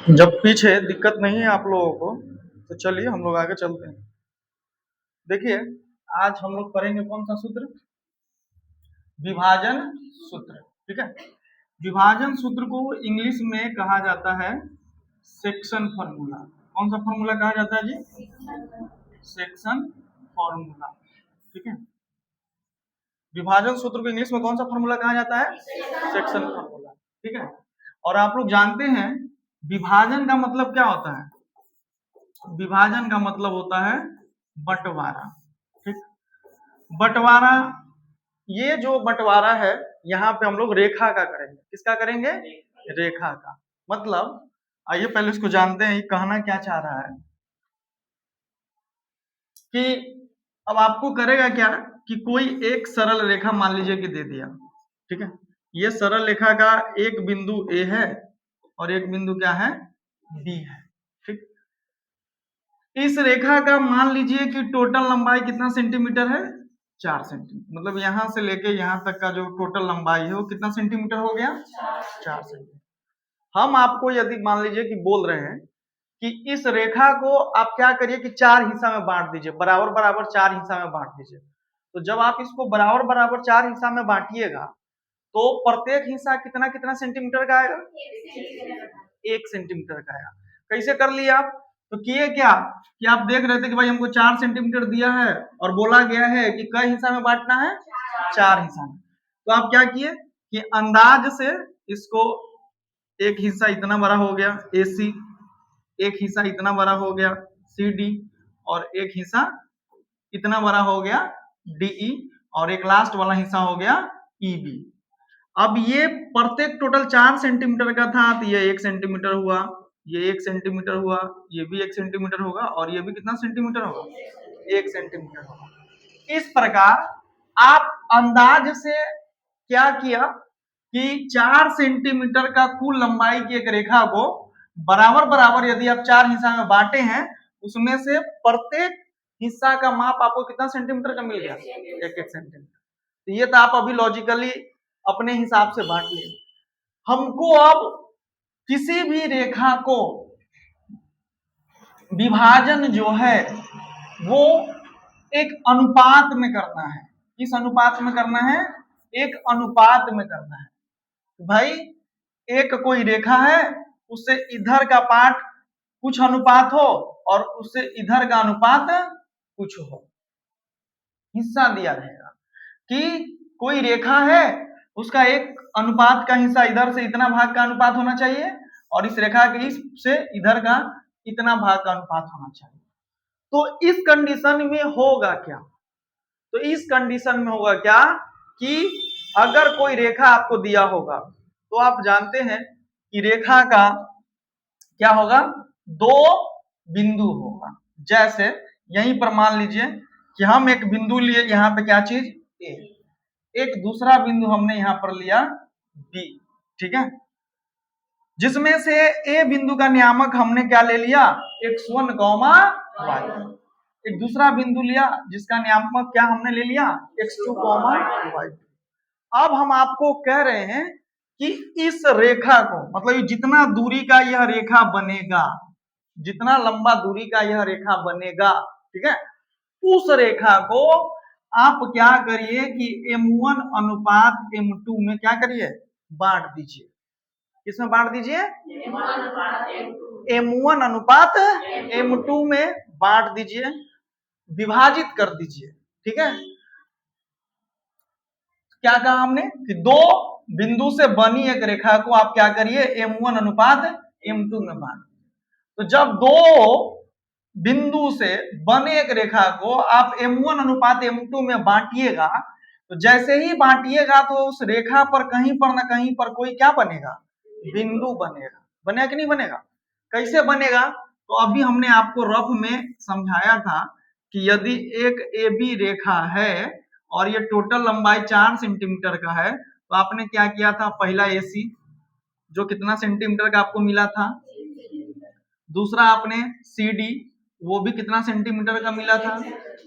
जब पीछे दिक्कत नहीं है आप लोगों को तो चलिए हम लोग आगे चलते हैं। देखिए, आज हम लोग पढ़ेंगे कौन सा सूत्र? विभाजन सूत्र। ठीक है, विभाजन सूत्र को इंग्लिश में कहा जाता है सेक्शन फॉर्मूला। कौन सा फॉर्मूला कहा जाता है जी? Section formula. ठीक है, विभाजन सूत्र को इंग्लिश में कौन सा फॉर्मूला कहा जाता है? Section formula. ठीक है, और आप लोग जानते हैं विभाजन का मतलब क्या होता है? विभाजन का मतलब होता है बंटवारा। ठीक, बंटवारा, ये जो बंटवारा है यहाँ पे हम लोग रेखा का करेंगे। किसका करेंगे? रेखा का। मतलब आइए पहले इसको जानते हैं, ये कहना क्या चाह रहा है कि अब आपको करेगा क्या कि कोई एक सरल रेखा मान लीजिए कि दे दिया। ठीक है, ये सरल रेखा का एक बिंदु ए है और एक बिंदु क्या है? बी है। ठीक, इस रेखा का मान लीजिए कि टोटल लंबाई कितना सेंटीमीटर है? 4 सेंटीमीटर। मतलब यहां से लेके यहां तक का जो टोटल लंबाई है वो कितना सेंटीमीटर हो गया? 4 सेंटीमीटर। हम आपको यदि मान लीजिए कि बोल रहे हैं कि इस रेखा को आप क्या करिए कि 4 हिस्सा में बांट दीजिए, बराबर बराबर 4 हिस्सा में बांट दीजिए। तो जब आप इसको बराबर बराबर 4 हिस्सा में बांटिएगा तो प्रत्येक हिस्सा कितना कितना सेंटीमीटर का आएगा? 1 सेंटीमीटर का आएगा। कैसे कर लिया आप? तो किए क्या कि आप देख रहे थे कि भाई हमको 4 सेंटीमीटर दिया है और बोला गया है कि कई हिस्सा में बांटना है? 4 हिस्सा में। तो आप क्या किए कि अंदाज से इसको, एक हिस्सा इतना बड़ा हो गया AC, एक हिस्सा इतना बड़ा हो गया CD, और एक हिस्सा इतना बड़ा हो गया DE, और एक लास्ट वाला हिस्सा हो गया EB। अब ये प्रत्येक टोटल 4 सेंटीमीटर का था तो ये 1 सेंटीमीटर हुआ, ये 1 सेंटीमीटर हुआ, ये भी 1 सेंटीमीटर होगा, और ये भी कितना सेंटीमीटर होगा? 1 सेंटीमीटर होगा। इस प्रकार आप अंदाज से क्या किया कि 4 सेंटीमीटर का कुल लंबाई की एक रेखा को बराबर बराबर यदि आप 4 हिस्सा में बांटे हैं, उसमें से प्रत्येक हिस्सा का माप आपको कितना सेंटीमीटर का मिल गया? 1-1 सेंटीमीटर। तो ये तो आप अभी लॉजिकली अपने हिसाब से बांट लिए। हमको अब किसी भी रेखा को विभाजन जो है वो एक अनुपात में करना है। किस अनुपात में करना है? एक अनुपात में करना है। भाई एक कोई रेखा है, उससे इधर का पार्ट कुछ अनुपात हो और उससे इधर का अनुपात कुछ हो, हिस्सा दिया रहेगा कि कोई रेखा है, उसका एक अनुपात का हिस्सा इधर से इतना भाग का अनुपात होना चाहिए और इस रेखा के इस से इधर का इतना भाग का अनुपात होना चाहिए। तो इस कंडीशन में होगा क्या? तो इस कंडीशन में होगा क्या कि अगर कोई रेखा आपको दिया होगा तो आप जानते हैं कि रेखा का क्या होगा? 2 बिंदु होगा। जैसे यहीं पर मान लीजिए कि हम एक बिंदु लिए, यहाँ पे क्या चीज? A, एक दूसरा बिंदु हमने यहाँ पर लिया B। ठीक है, जिसमें से A बिंदु का नियामक हमने क्या ले लिया? x1, y। एक दूसरा बिंदु लिया जिसका नियामक क्या हमने ले लिया? x2, y। अब हम आपको कह रहे हैं कि इस रेखा को, मतलब जितना दूरी का यह रेखा बनेगा, जितना लंबा दूरी का यह रेखा बनेगा, ठीक है, उस रेखा को आप क्या करिए कि M1 अनुपात M2 में क्या करिए? बांट दीजिए। किसमें बांट दीजिए? M1 अनुपात M2 में बांट दीजिए, विभाजित कर दीजिए। ठीक है, क्या कहा हमने कि 2 बिंदु से बनी एक रेखा को आप क्या करिए? M1 अनुपात M2 में बांट। तो जब 2 बिंदु से बने एक रेखा को आप M1 अनुपात M2 में बांटिएगा तो जैसे ही बांटिएगा तो उस रेखा पर कहीं पर ना कहीं पर कोई क्या बनेगा? बिंदु बनेगा। बनेगा कि नहीं बनेगा? कैसे बनेगा? तो अभी हमने आपको रफ में समझाया था कि यदि एक AB रेखा है और ये टोटल लंबाई 4 सेंटीमीटर का है तो आपने क्या किया था? पहला AC जो कितना सेंटीमीटर का आपको मिला था, दूसरा आपने CD वो भी कितना सेंटीमीटर का मिला था,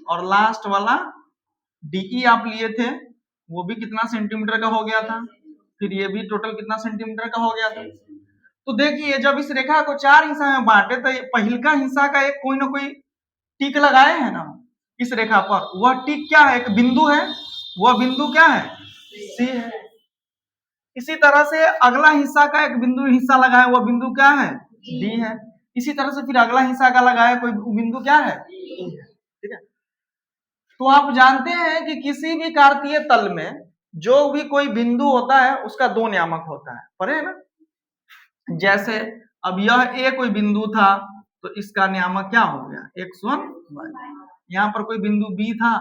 और लास्ट वाला DE आप लिए थे वो भी कितना सेंटीमीटर का हो गया था, फिर ये भी टोटल कितना सेंटीमीटर का हो गया था। तो देखिए जब इस रेखा को 4 हिस्सा में बांटे तो पहिलका हिस्सा का एक कोई ना कोई टिक लगाए हैं ना इस रेखा पर, वह टिक क्या है? एक बिंदु है, वह बिंदु क्या है? सी है। इसी तरह से अगला हिस्सा का एक बिंदु हिस्सा लगा है, वह बिंदु क्या है? डी है। इसी तरह से फिर अगला हिस्सा का लगा है कोई बिंदु क्या है? ई है। ठीक है, तो आप जानते हैं कि किसी भी कार्तीय तल में जो भी कोई बिंदु होता है उसका दो नियामक होता है, पढ़े है ना? जैसे अब यह ए कोई बिंदु था तो इसका नियामक क्या हो गया? x1 y। यहाँ पर कोई बिंदु बी था,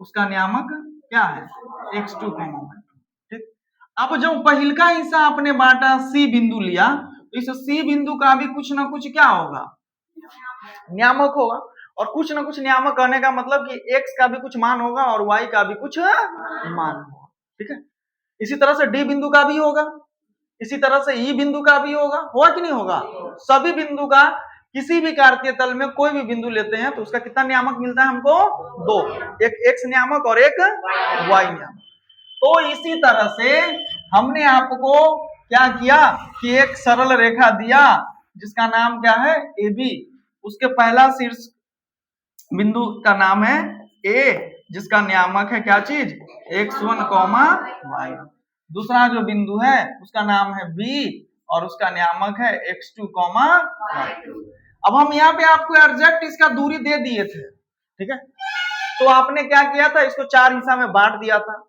उसका नियामक क्या है? x2 y। ठीक, अब जब पहिलका हिस्सा आपने बांटा सी बिंदु लिया तो इस सी बिंदु का भी कुछ ना कुछ क्या होगा? नियामक होगा। और कुछ ना कुछ नियामक कहने का मतलब कि x का भी कुछ मान होगा और y का भी कुछ मान होगा। ठीक है, इसी तरह से डी बिंदु का भी होगा, इसी तरह से ई बिंदु का भी होगा कि नहीं होगा? सभी बिंदु का किसी भी कार्तीय तल में कोई भी बिंदु लेते हैं तो उसका कितना नियामक मिलता है हमको? दो, एक x नियामक और एक y नियामक। तो इसी तरह से हमने आपको क्या किया कि एक सरल रेखा दिया जिसका नाम क्या है? AB। उसके पहला शीर्ष बिंदु का नाम है A, जिसका नियामक है क्या चीज? x1, y। दूसरा जो बिंदु है उसका नाम है B और उसका नियामक है x2, y2। अब हम यहाँ पे आपको एग्जैक्ट इसका दूरी दे दिए थे। ठीक है, तो आपने क्या किया था? इसको 4 हिस्सा में बांट दिया था,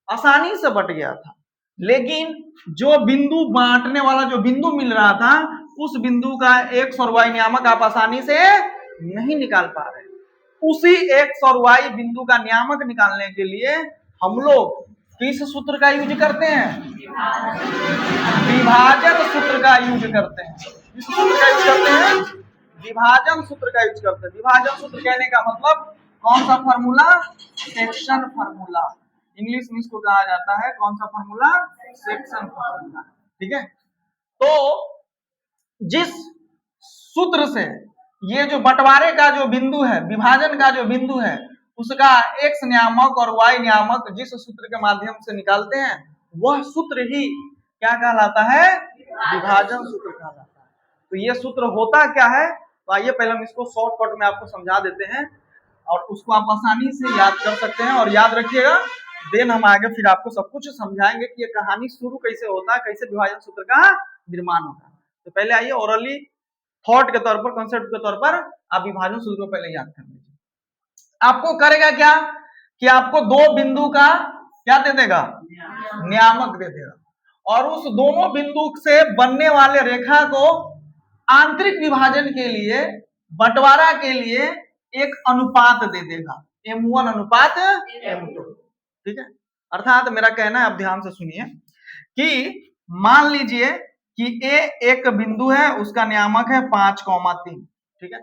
आसानी से बट गया था। लेकिन जो बिंदु बांटने वाला जो बिंदु मिल रहा था उस बिंदु का x और y नियामक आप आसानी से नहीं निकाल पा रहे। उसी x और y बिंदु का नियामक निकालने के लिए हम लोग किस सूत्र का यूज करते हैं? विभाजन सूत्र का यूज करते हैं। किस सूत्र का यूज करते हैं? विभाजन सूत्र का यूज करते हैं। विभाजन सूत्र कहने का मतलब कौन सा फॉर्मूला? Section formula. इंग्लिश में इसको कहा जाता है कौन सा फॉर्मूला? Section formula. ठीक है, तो जिस सूत्र से ये जो बंटवारे का जो बिंदु है, विभाजन का जो बिंदु है, उसका x नियामक और y नियामक जिस सूत्र के माध्यम से निकालते हैं वह सूत्र ही क्या कहलाता है? विभाजन सूत्र कहलाता है। तो ये सूत्र होता क्या है? तो आइए पहले हम इसको शॉर्टकट में आपको समझा देते हैं और उसको आप आसानी से याद कर सकते हैं। और याद रखिएगा, देन हम आगे फिर आपको सब कुछ समझाएंगे कि ये कहानी शुरू कैसे होता है, कैसे विभाजन सूत्र का निर्माण होता है। तो पहले आइए ओरली थॉट के तौर पर, कॉन्सेप्ट के तौर पर आप विभाजन सूत्र को पहले याद कर लीजिए। आपको करेगा क्या कि आपको दो बिंदु का क्या दे देगा? नियामक दे देगा, और उस दोनों बिंदु से बनने वाले रेखा को आंतरिक विभाजन के लिए, बंटवारा के लिए एक अनुपात दे देगा, M1 अनुपात M2। ठीक है, अर्थात मेरा कहना है, आप ध्यान से सुनिए कि मान लीजिए कि A एक बिंदु है, उसका नियामक है 5,3। ठीक है,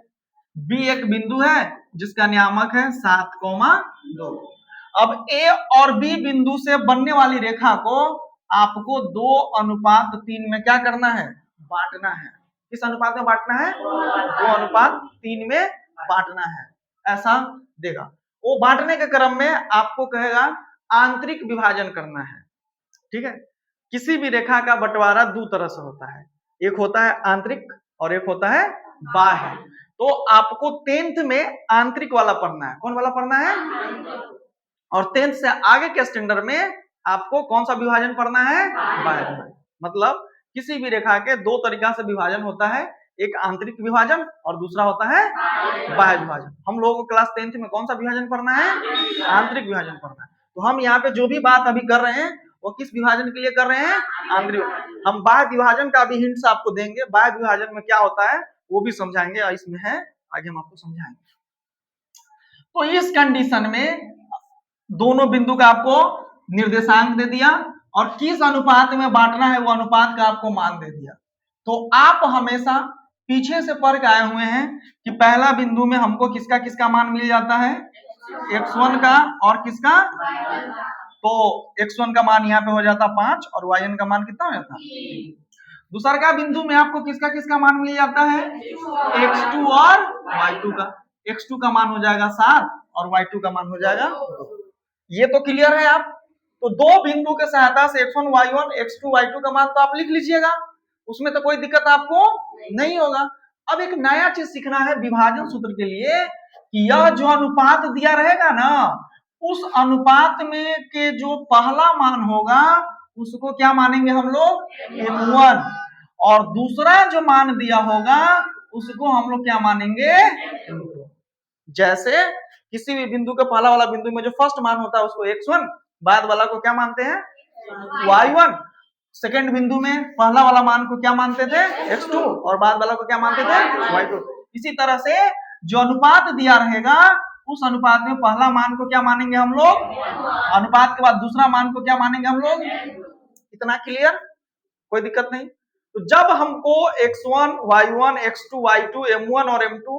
B एक बिंदु है जिसका नियामक है 7,2। अब A और B बिंदु से बनने वाली रेखा को आपको 2:3 में क्या करना है? बांटना है। किस अनुपात में बांटना है? 2:3 में बांटना है, ऐसा देगा। वो बांटने के क्रम में आपको कहेगा आंतरिक विभाजन करना है। ठीक है, किसी भी रेखा का बंटवारा दो तरह से होता है, एक होता है आंतरिक और एक होता है बाह्य। तो आपको 10th में आंतरिक वाला पढ़ना है। कौन वाला पढ़ना है? और 10th से आगे के स्टैंडर्ड में आपको कौन सा विभाजन पढ़ना है? बाह्य विभाजन। मतलब किसी भी रेखा के दो तरीका से विभाजन होता है, एक आंतरिक विभाजन और दूसरा होता है बाह्य विभाजन। हम लोगों को क्लास 10th में कौन सा विभाजन पढ़ना है? आंतरिक विभाजन पढ़ना है। तो हम यहाँ पे जो भी बात अभी कर रहे हैं वो किस विभाजन के लिए कर रहे हैं? आंतरिक। हम बाह्य विभाजन का भी हिंट्स आपको देंगे, बाह्य विभाजन में क्या होता है वो भी समझाएंगे, इसमें है आगे हम आपको समझाएंगे। तो इस कंडीशन में दोनों बिंदु का आपको निर्देशांक दे दिया और किस अनुपात में बांटना है वो अनुपात का आपको मान दे दिया। तो आप हमेशा पीछे से पढ़ के आए हुए हैं कि पहला बिंदु में हमको किसका किसका मान मिल जाता है? x1 का और किसका? तो x1 का मान यहाँ पे हो जाता 5 और yn का मान कितना हो जाता? दूसरा का बिंदु में आपको किसका किसका मान मिल जाता है? x2 और y2 का। x2 का मान हो जाएगा 7 और y2 का मान हो जाएगा 2। ये तो क्लियर है आप? तो दो बिंदु के सहायता से x1 y1 x2 y2 का मान तो आप लिख लीजिएगा। उसमें तो कोई दिक्कत आपको नहीं होगा। अब एक नया चीज सीखना है विभाजन सूत्र के लिए कि यह जो अनुपात दिया रहेगा ना, उस अनुपात में के जो पहला मान होगा उसको क्या मानेंगे हम लोग, m1, और दूसरा जो मान दिया होगा उसको हम लोग क्या मानेंगे, m2। जैसे किसी भी बिंदु के पहला वाला बिंदु में जो फर्स्ट मान होता है उसको x1, बाद वाला को क्या मानते हैं, y1। सेकेंड बिंदु में पहला वाला मान को क्या मानते थे, x2, और बाद वाला को क्या मानते थे, y2। इसी तरह से जो अनुपात दिया रहेगा उस अनुपात में पहला मान को क्या मानेंगे हम लोग, अनुपात के बाद दूसरा मान को क्या मानेंगे हम लोग। इतना क्लियर, कोई दिक्कत नहीं। तो जब हमको x1, y1, x2, y2, m1 और m2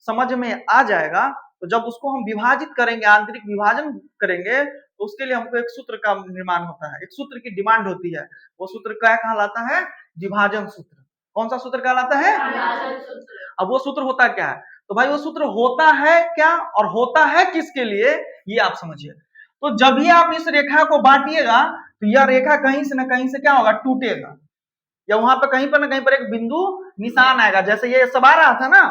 समझ में आ जाएगा, तो जब उसको हम विभाजित करेंगे, आंतरिक विभाजन करेंगे, तो उसके लिए हमको एक सूत्र का निर्माण होता है, एक सूत्र की डिमांड होती है। वो सूत्र क्या कहलाता है, विभाजन सूत्र। कौन सा सूत्र कहलाता है, अब वो सूत्र होता क्या है, तो भाई वो सूत्र होता है क्या और होता है किसके लिए, ये आप समझिए। तो जब भी आप इस रेखा को बांटिएगा तो यह रेखा कहीं से न कहीं से क्या होगा, टूटेगा, या वहां पर कहीं पर न कहीं पर एक बिंदु निशान आएगा, जैसे ये सब आ रहा था ना,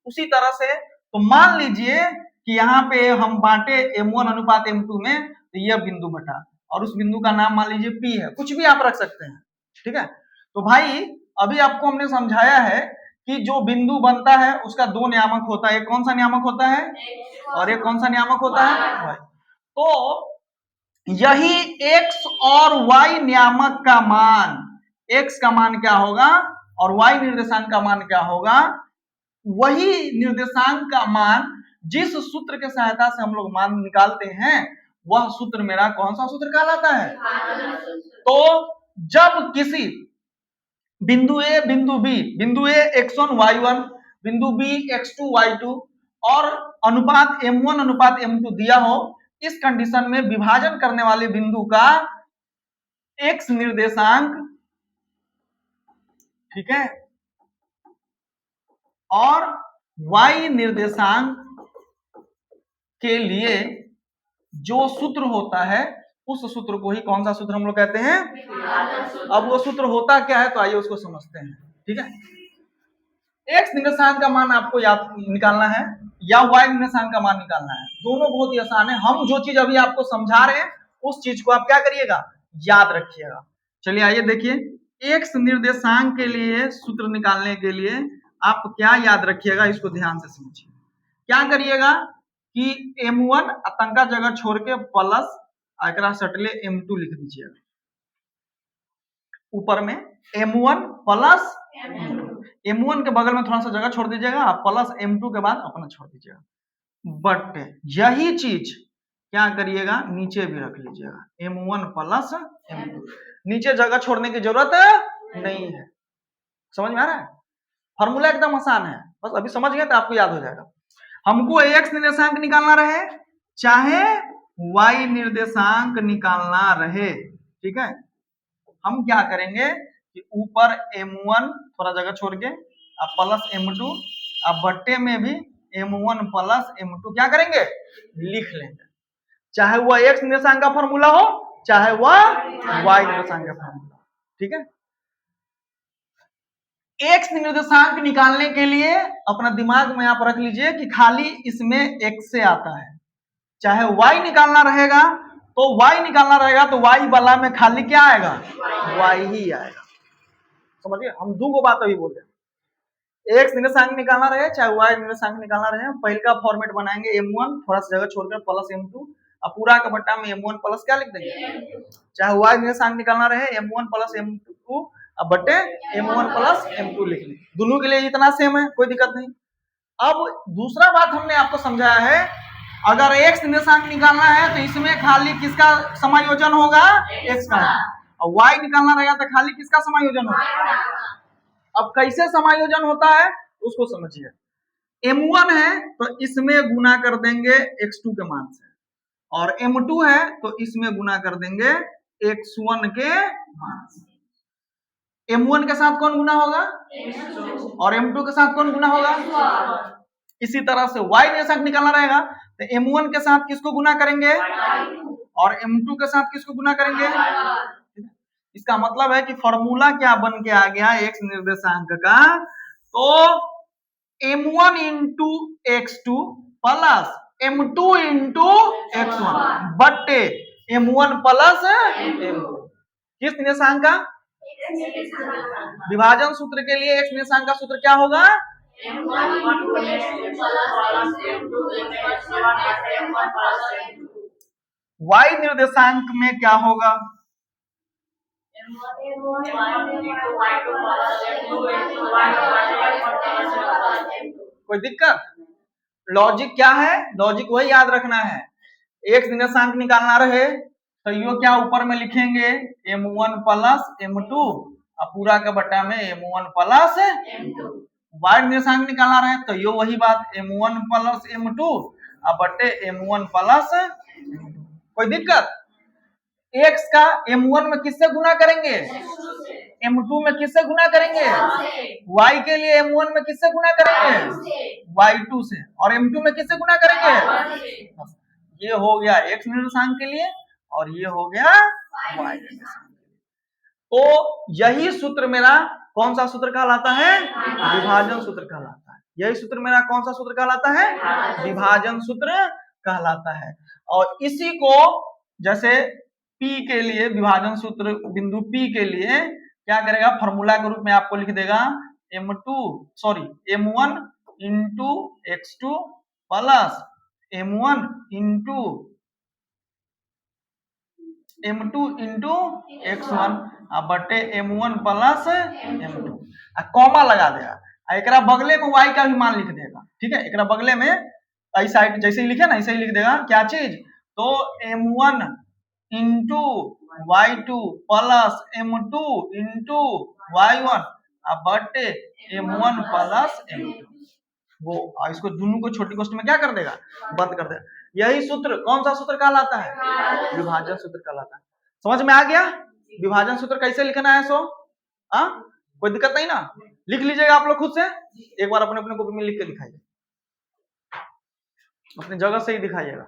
उसी तरह से। तो मान लीजिए कि यहाँ पे हम बांटे m1 अनुपात m2 में, तो यह बिंदु बटा, और उस बिंदु का नाम मान लीजिए P है, कुछ भी आप रख सकते हैं, ठीक है। तो भाई अभी आपको हमने समझाया है कि जो बिंदु बनता है उसका दो नियामक होता है, एक कौन सा नियामक होता है और एक कौन सा नियामक होता है, तो यही x और y नियामक का मान, x का मान क्या होगा और y निर्देशांक का मान क्या होगा, वही निर्देशांक का मान जिस सूत्र के सहायता से हम लोग मान निकालते हैं, वह सूत्र मेरा कौन सा सूत्र कहलाता है। तो जब किसी बिंदु ए, बिंदु बी, बिंदु ए x1 y1, बिंदु बी x2 y2 और अनुपात m1 अनुपात m2 दिया हो, इस कंडीशन में विभाजन करने वाले बिंदु का x निर्देशांक, ठीक है, और y निर्देशांक के लिए जो सूत्र होता है, उस सूत्र को ही कौन सा सूत्र हम लोग कहते हैं। अब वो सूत्र होता क्या है, तो आइए उसको समझते हैं, ठीक है। x निर्देशांक का मान आपको याद निकालना है या y निर्देशांक का मान निकालना है, दोनों बहुत ही आसान है। हम जो चीज अभी आपको समझा रहे हैं उस चीज को आप क्या करिएगा, याद रखिएगा। चलिए आइए देखिए, x निर्देशांक के लिए सूत्र निकालने के लिए आप क्या याद रखिएगा, इसको ध्यान से समझिए। क्या करिएगा कि m1 आतंका जगह छोड़ के प्लस एकरा सटले m2 लिख दीजिएगा, ऊपर में m1 प्लस m1 के बगल में थोड़ा सा जगह छोड़ दीजिएगा, प्लस m2 के बाद अपना छोड़ दीजिएगा। बट यही चीज क्या करिएगा, नीचे भी रख लीजिएगा, m1 प्लस m2। नीचे जगह छोड़ने की जरूरत नहीं है, समझ में आ रहा है। फॉर्मूला एकदम आसान है, बस अभी समझ गए तो आपको याद हो जाएगा। हमको x निर्देशांक निकालना रहे चाहे y निर्देशांक निकालना रहे, ठीक है, हम क्या करेंगे कि ऊपर m1 थोड़ा जगह छोड़ के अब प्लस m2, अब बट्टे में भी m1 प्लस m2 क्या करेंगे, लिख लेंगे, चाहे वह x निर्देशांक का फॉर्मूला हो चाहे वह y निर्देशांक का फॉर्मूला, ठीक है। x निर्देशांक निकालने के लिए अपना दिमाग में आप रख लीजिए कि खाली इसमें x से आता है, चाहे y निकालना रहेगा तो y वाला में खाली क्या आएगा, y ही आएगा। समझिए, हम दो बात अभी बोल रहे हैं, x निर्देशांक निकालना रहे चाहे y निर्देशांक निकालना रहे, पहले का फॉर्मेट बनाएंगे m1 थोड़ा सा जगह छोड़कर प्लस m2, अब पूरा का बट्टा में m1 प्लस क्या लिख देंगे, चाहे y निर्देशांक निकालना रहे m1 प्लस m2, अब बट्टे m1 प्लस m2 लिख लें, दोनों के लिए इतना सेम है, कोई दिक्कत नहीं। अब दूसरा बात हमने आपको समझाया है, अगर x निर्देशांक निकालना है तो इसमें खाली किसका समायोजन होगा, x का, और y निकालना रहेगा तो खाली किसका समायोजन होगा। अब कैसे समायोजन होता है उसको समझिए, m1 है तो इसमें गुना कर देंगे x2 के मान से, और m2 है तो इसमें गुना कर देंगे x1 के मान से। m1 के साथ कौन गुना होगा, और m2 के साथ कौन गुना होगा। इसी तरह से y निर्देशांक निकालना रहेगा तो m1 के साथ किसको गुना करेंगे और m2 के साथ किसको गुना करेंगे। इसका मतलब है कि फॉर्मूला क्या बन के आ गया x निर्देशांक का, तो m1 into x2 plus m2 into x1 बट्टे m1 प्लस m2। किस निर्देशांक का? विभाजन सूत्र के लिए x निर्देशांक का सूत्र क्या होगा? y निर्देशांक में क्या होगा? कोई दिक्कत? लॉजिक क्या है? लॉजिक वही याद रखना है। x निर्देशांक निकालना रहे तो यो क्या ऊपर में लिखेंगे m1 प्लस m2 और पूरा का बट्टा में m1 प्लस m2। y निर्देशांक निकालना रहे तो यो वही बात m1 प्लस m2 और बट्टे m1 प्लस m2। कोई दिक्कत? x का m1 में किससे गुना करेंगे? m2 में किससे गुना करेंगे? y के लिए m1 में किससे गुना करेंगे? y2 से। और m2 में किससे गुना करेंगे? ये हो गया x निर्देशांक के लिए और ये हो गया y निर्देशांक। तो यही सूत्र मेरा कौन सा सूत्र कहलाता है? विभाजन सूत्र कहलाता है। यही सूत्र मेरा कौन सा सूत्र कहलाता है? विभाजन सूत्र कहलाता है। और इसी को जैसे P के लिए विभाजन सूत्र बिंदु P के लिए क्या करेगा? फॉर्मूला के रूप में आपको लिख देगा m1 into x2 plus m1 into m2 into x1 बटे m1 प्लस m2। कॉमा लगा देगा, एकरा बगले में y का भी मान लिख देगा। ठीक है, एकरा बगले में ऐसा जैसे ही लिखे ना ऐसे ही लिख देगा क्या चीज? तो m1 into y2 plus m2 into y1 बटे m1 प्लस m2। वो इसको दोनों को छोटी कोष्ठ में क्या कर देगा? बंद कर देगा। यही सूत्र कौन सा सूत्र कहलाता है? विभाजन सूत्र कहलाता है। समझ में आ गया विभाजन सूत्र कैसे लिखना है? कोई दिक्कत नहीं ना? लिख लीजिएगा आप लोग खुद से, एक बार अपने अपने कॉपी में लिख के दिखाइए, अपनी जगह से ही दिखाइएगा।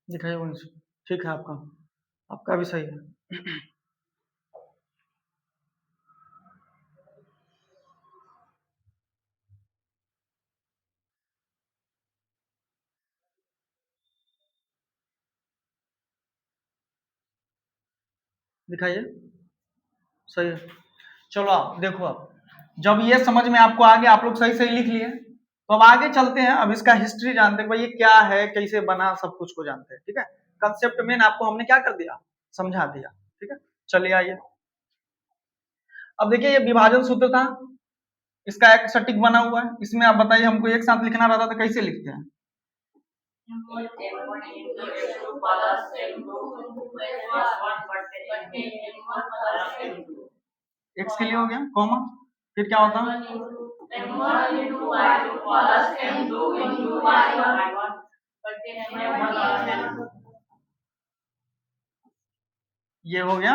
दिखाइए वहीं से। ठीक है, आपका भी सही है। दिखाइए, सही है। चलो आप देखो, अब जब ये समझ में आपको आ गया, आप लोग सही सही लिख लिए, तो अब आगे चलते हैं। अब इसका हिस्ट्री जानते हैं, भाई ये क्या है, कैसे बना, सब कुछ को जानते हैं। ठीक है, कंसेप्ट मेन आपको हमने क्या कर दिया? समझा दिया। ठीक है, चलिए आइए। अब देखिए ये विभाजन सूत्र था, इसका एक सटीक बना हुआ है। इसमें आप बताइए हमको एक साथ लिखना रहता तो कैसे लिखते हैं? x के लिए हो गया कॉमा, फिर क्या होता? ये हो गया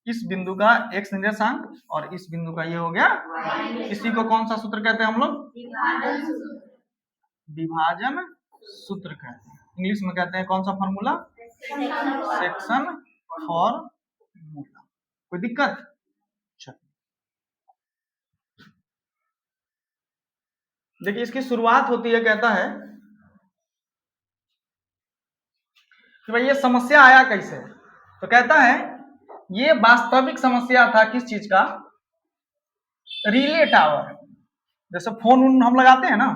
इस बिंदु का x निर्देशांक और इस बिंदु का ये हो गया। इसी को कौन सा सूत्र कहते हैं हम लोग? विभाजन सूत्र कहते हैं। इंग्लिश में कहते हैं कौन सा फॉर्मूला? Section formula. कोई दिक्कत? देखिए इसकी शुरुआत होती है, कहता है कि भाई ये समस्या आया कैसे? तो कहता है ये वास्तविक समस्या था किस चीज का? Relay tower. जैसे फोन हम लगाते हैं ना,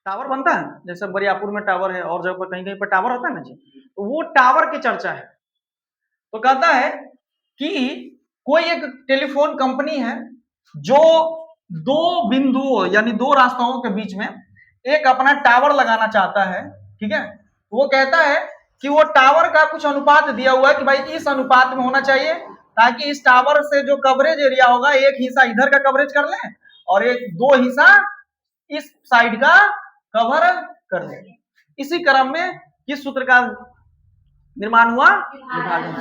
टावर बनता है, जैसे बरियापुर में टावर है और जगह पर कहीं कहीं पर टावर होता है ना जी, तो वो टावर की चर्चा है। तो कहता है कि कोई एक टेलीफोन कंपनी है जो दो बिंदुओं यानी दो रास्ताओं के बीच में एक अपना टावर लगाना चाहता है, ठीक है। वो कहता है कि वो टावर का कुछ अनुपात दिया हुआ है कि भाई इस अनुपात में होना चाहिए, ताकि इस टावर से जो कवरेज एरिया होगा एक हिस्सा इधर का कवरेज कर ले और एक दो हिस्सा इस साइड का कवर कर ले। इसी क्रम में किस सूत्र का निर्माण हुआ? विभाजन।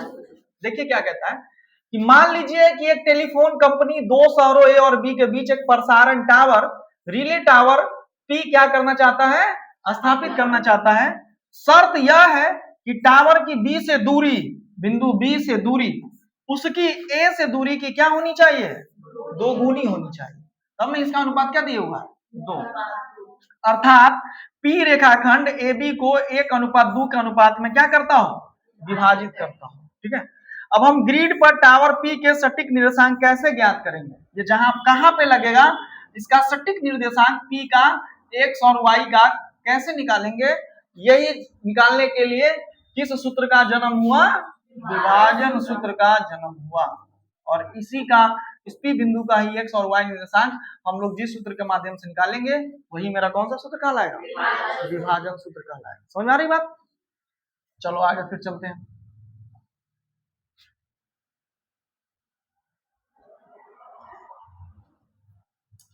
देखिए क्या कहता है कि मान लीजिए कि एक टेलीफोन कंपनी दो शहरों ए और बी के बीच एक प्रसारण टावर रिले टावर पी क्या करना चाहता है? स्थापित करना चाहता है। शर्त यह है कि टावर की बी से दूरी, बिंदु बी से दूरी उसकी ए से दूरी की क्या होनी चाहिए? दो गुनी होनी चाहिए। तब में इसका अनुपात क्या दिया हुआ? दो। अर्थात पी रेखाखंड ए बी को 1:2 के अनुपात में क्या करता हूं? विभाजित करता हूं, ठीक है। अब हम ग्रिड पर टावर पी के सटीक निर्देशांक कैसे ज्ञात करेंगे? ये जहां कहां पे लगेगा, इसका सटीक निर्देशांक पी का एक्स और वाई का कैसे निकालेंगे? यही निकालने के लिए किस सूत्र का जन्म हुआ? विभाजन सूत्र का जन्म हुआ। और इसी का इस पी बिंदु का ही एक्स और वाई निर्देशांक हम लोग जिस सूत्र के माध्यम से निकालेंगे वही मेरा कौन सा सूत्र कहलाएगा? विभाजन सूत्र कहलाएगा। समझ में आ रही बात? चलो आगे फिर चलते हैं।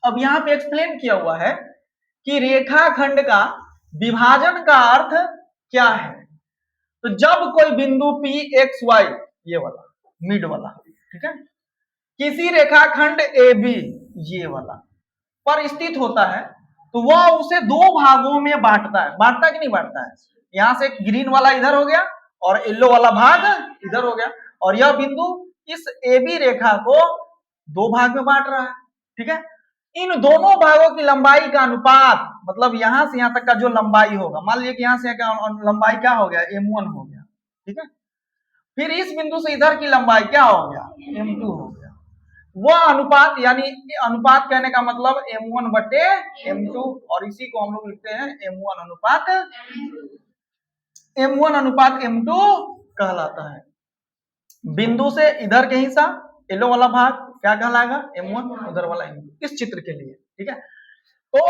अब यहाँ पे एक्सप्लेन किया हुआ है कि रेखाखंड का विभाजन का अर्थ क्या है। तो जब कोई बिंदु पी एक्स वाई, ये वाला मिड वाला, ठीक है, किसी रेखाखंड ए बी ये वाला पर स्थित होता है तो वह उसे दो भागों में बांटता है। बांटता कि नहीं बांटता है? यहां से ग्रीन वाला इधर हो गया और येलो वाला भाग इधर हो गया, और यह बिंदु इस ए बी रेखा को दो भाग में बांट रहा है, ठीक है। इन दोनों भागों की लंबाई का अनुपात, मतलब यहां से यहां तक का जो लंबाई होगा, मान लीजिए कि यहां से लंबाई क्या हो गया? m1 हो गया, ठीक है। फिर इस बिंदु से इधर की लंबाई क्या हो गया? m2 हो गया। वह अनुपात, यानी अनुपात कहने का मतलब m1 बटे m2, और इसी को हम लोग लिखते हैं m1 अनुपात m2 कहलाता है। बिंदु से इधर के हिस्सा येलो वाला भाग क्या कहलाएगा? m1, उधर वाला m2, इस चित्र के लिए, ठीक है। तो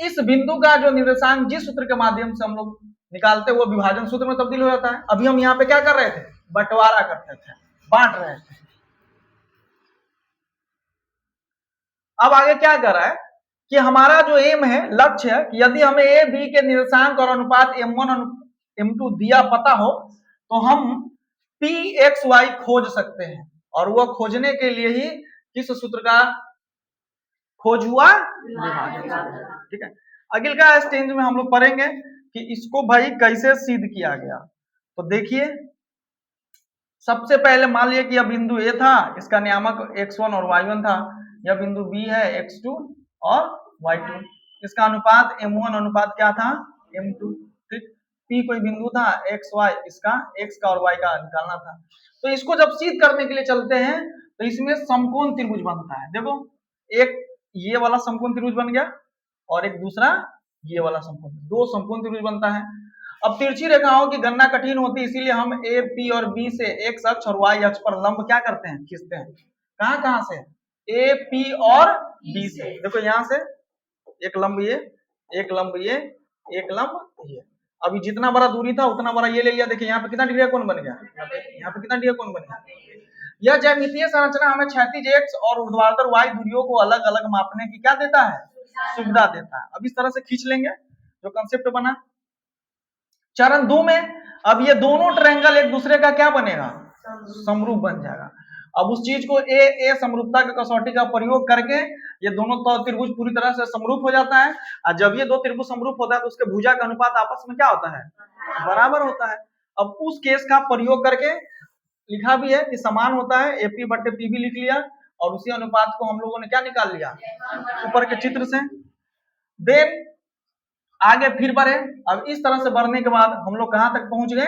इस बिंदु का जो निर्देशांक जिस सूत्र के माध्यम से हम लोग निकालते हैं वो विभाजन सूत्र में तब्दील हो जाता है। अभी हम यहाँ पे क्या कर रहे थे? बंटवारा करते थे, बांट रहे थे। अब आगे क्या कर रहा है कि हमारा जो एम है, लक्ष्य है कि यदि हमें ए बी के निर्देशांक और अनुपात m1 m2 दिया पता हो तो हम पी एक्स वाई खोज सकते हैं, और वह खोजने के लिए ही किस सूत्र का खोज हुआ? विभाजन, ठीक है। अगले का स्टेज में हम लोग पढ़ेंगे कि इसको भाई कैसे सिद्ध किया गया। तो देखिए, सबसे पहले मान लिया कि यह बिंदु ए था, इसका नियामक x1 और y1 था। यह बिंदु बी है, x2 और y2। इसका अनुपात m1 अनुपात क्या था? m2, ठीक। p कोई बिंदु था xy, इसका x का और y का निकालना था। तो इसको जब सिद्ध करने के लिए चलते हैं तो इसमें समकोण त्रिभुज बनता है। देखो, एक ये वाला समकोण त्रिभुज बन गया और एक दूसरा ये वाला समकोण, दो समकोण त्रिभुज बनता है। अब तिरछी रेखाओं की गणना कठिन होती है, इसीलिए हम ए पी और बी से एक्स अक्ष और वाई अक्ष पर लंब क्या करते हैं? खींचते हैं। कहां कहां से? ए पी और बी से। देखो यहां से एक लंब ये, एक लंब ये, एक लंब ये। अभी जितना बड़ा दूरी था उतना बड़ा ये ले लिया। देखिए यहाँ पे कितना डिग्री कोण बन गया? यहाँ पे कितना डिग्री कोण बन गया? यह ज्यामितीय संरचना हमें क्षैतिज एक्स और ऊर्ध्वाधर वाई दूरियों को अलग अलग मापने की क्या देता है? सुविधा देता है। अब इस तरह से खींच लेंगे जो कंसेप्ट बना। चरण 2 में अब ये दोनों ट्रायंगल एक दूसरे का क्या बनेगा? समरूप बन जाएगा। अब उस चीज को ए समरूपता की कसौटी का प्रयोग करके ये दोनों त्रिभुज पूरी तरह से समरूप हो जाता है। और जब ये दो त्रिभुज समरूप होता है तो उसके भुजा का अनुपात आपस में क्या होता है? बराबर होता है। अब उस केस का प्रयोग करके लिखा भी है कि समान होता है, एपी बटे पीबी लिख लिया, और उसी अनुपात को हम लोगों ने क्या निकाल लिया? ऊपर के चित्र से। देन आगे फिर बढ़े। अब इस तरह से बढ़ने के बाद हम लोग कहां तक पहुंच गए?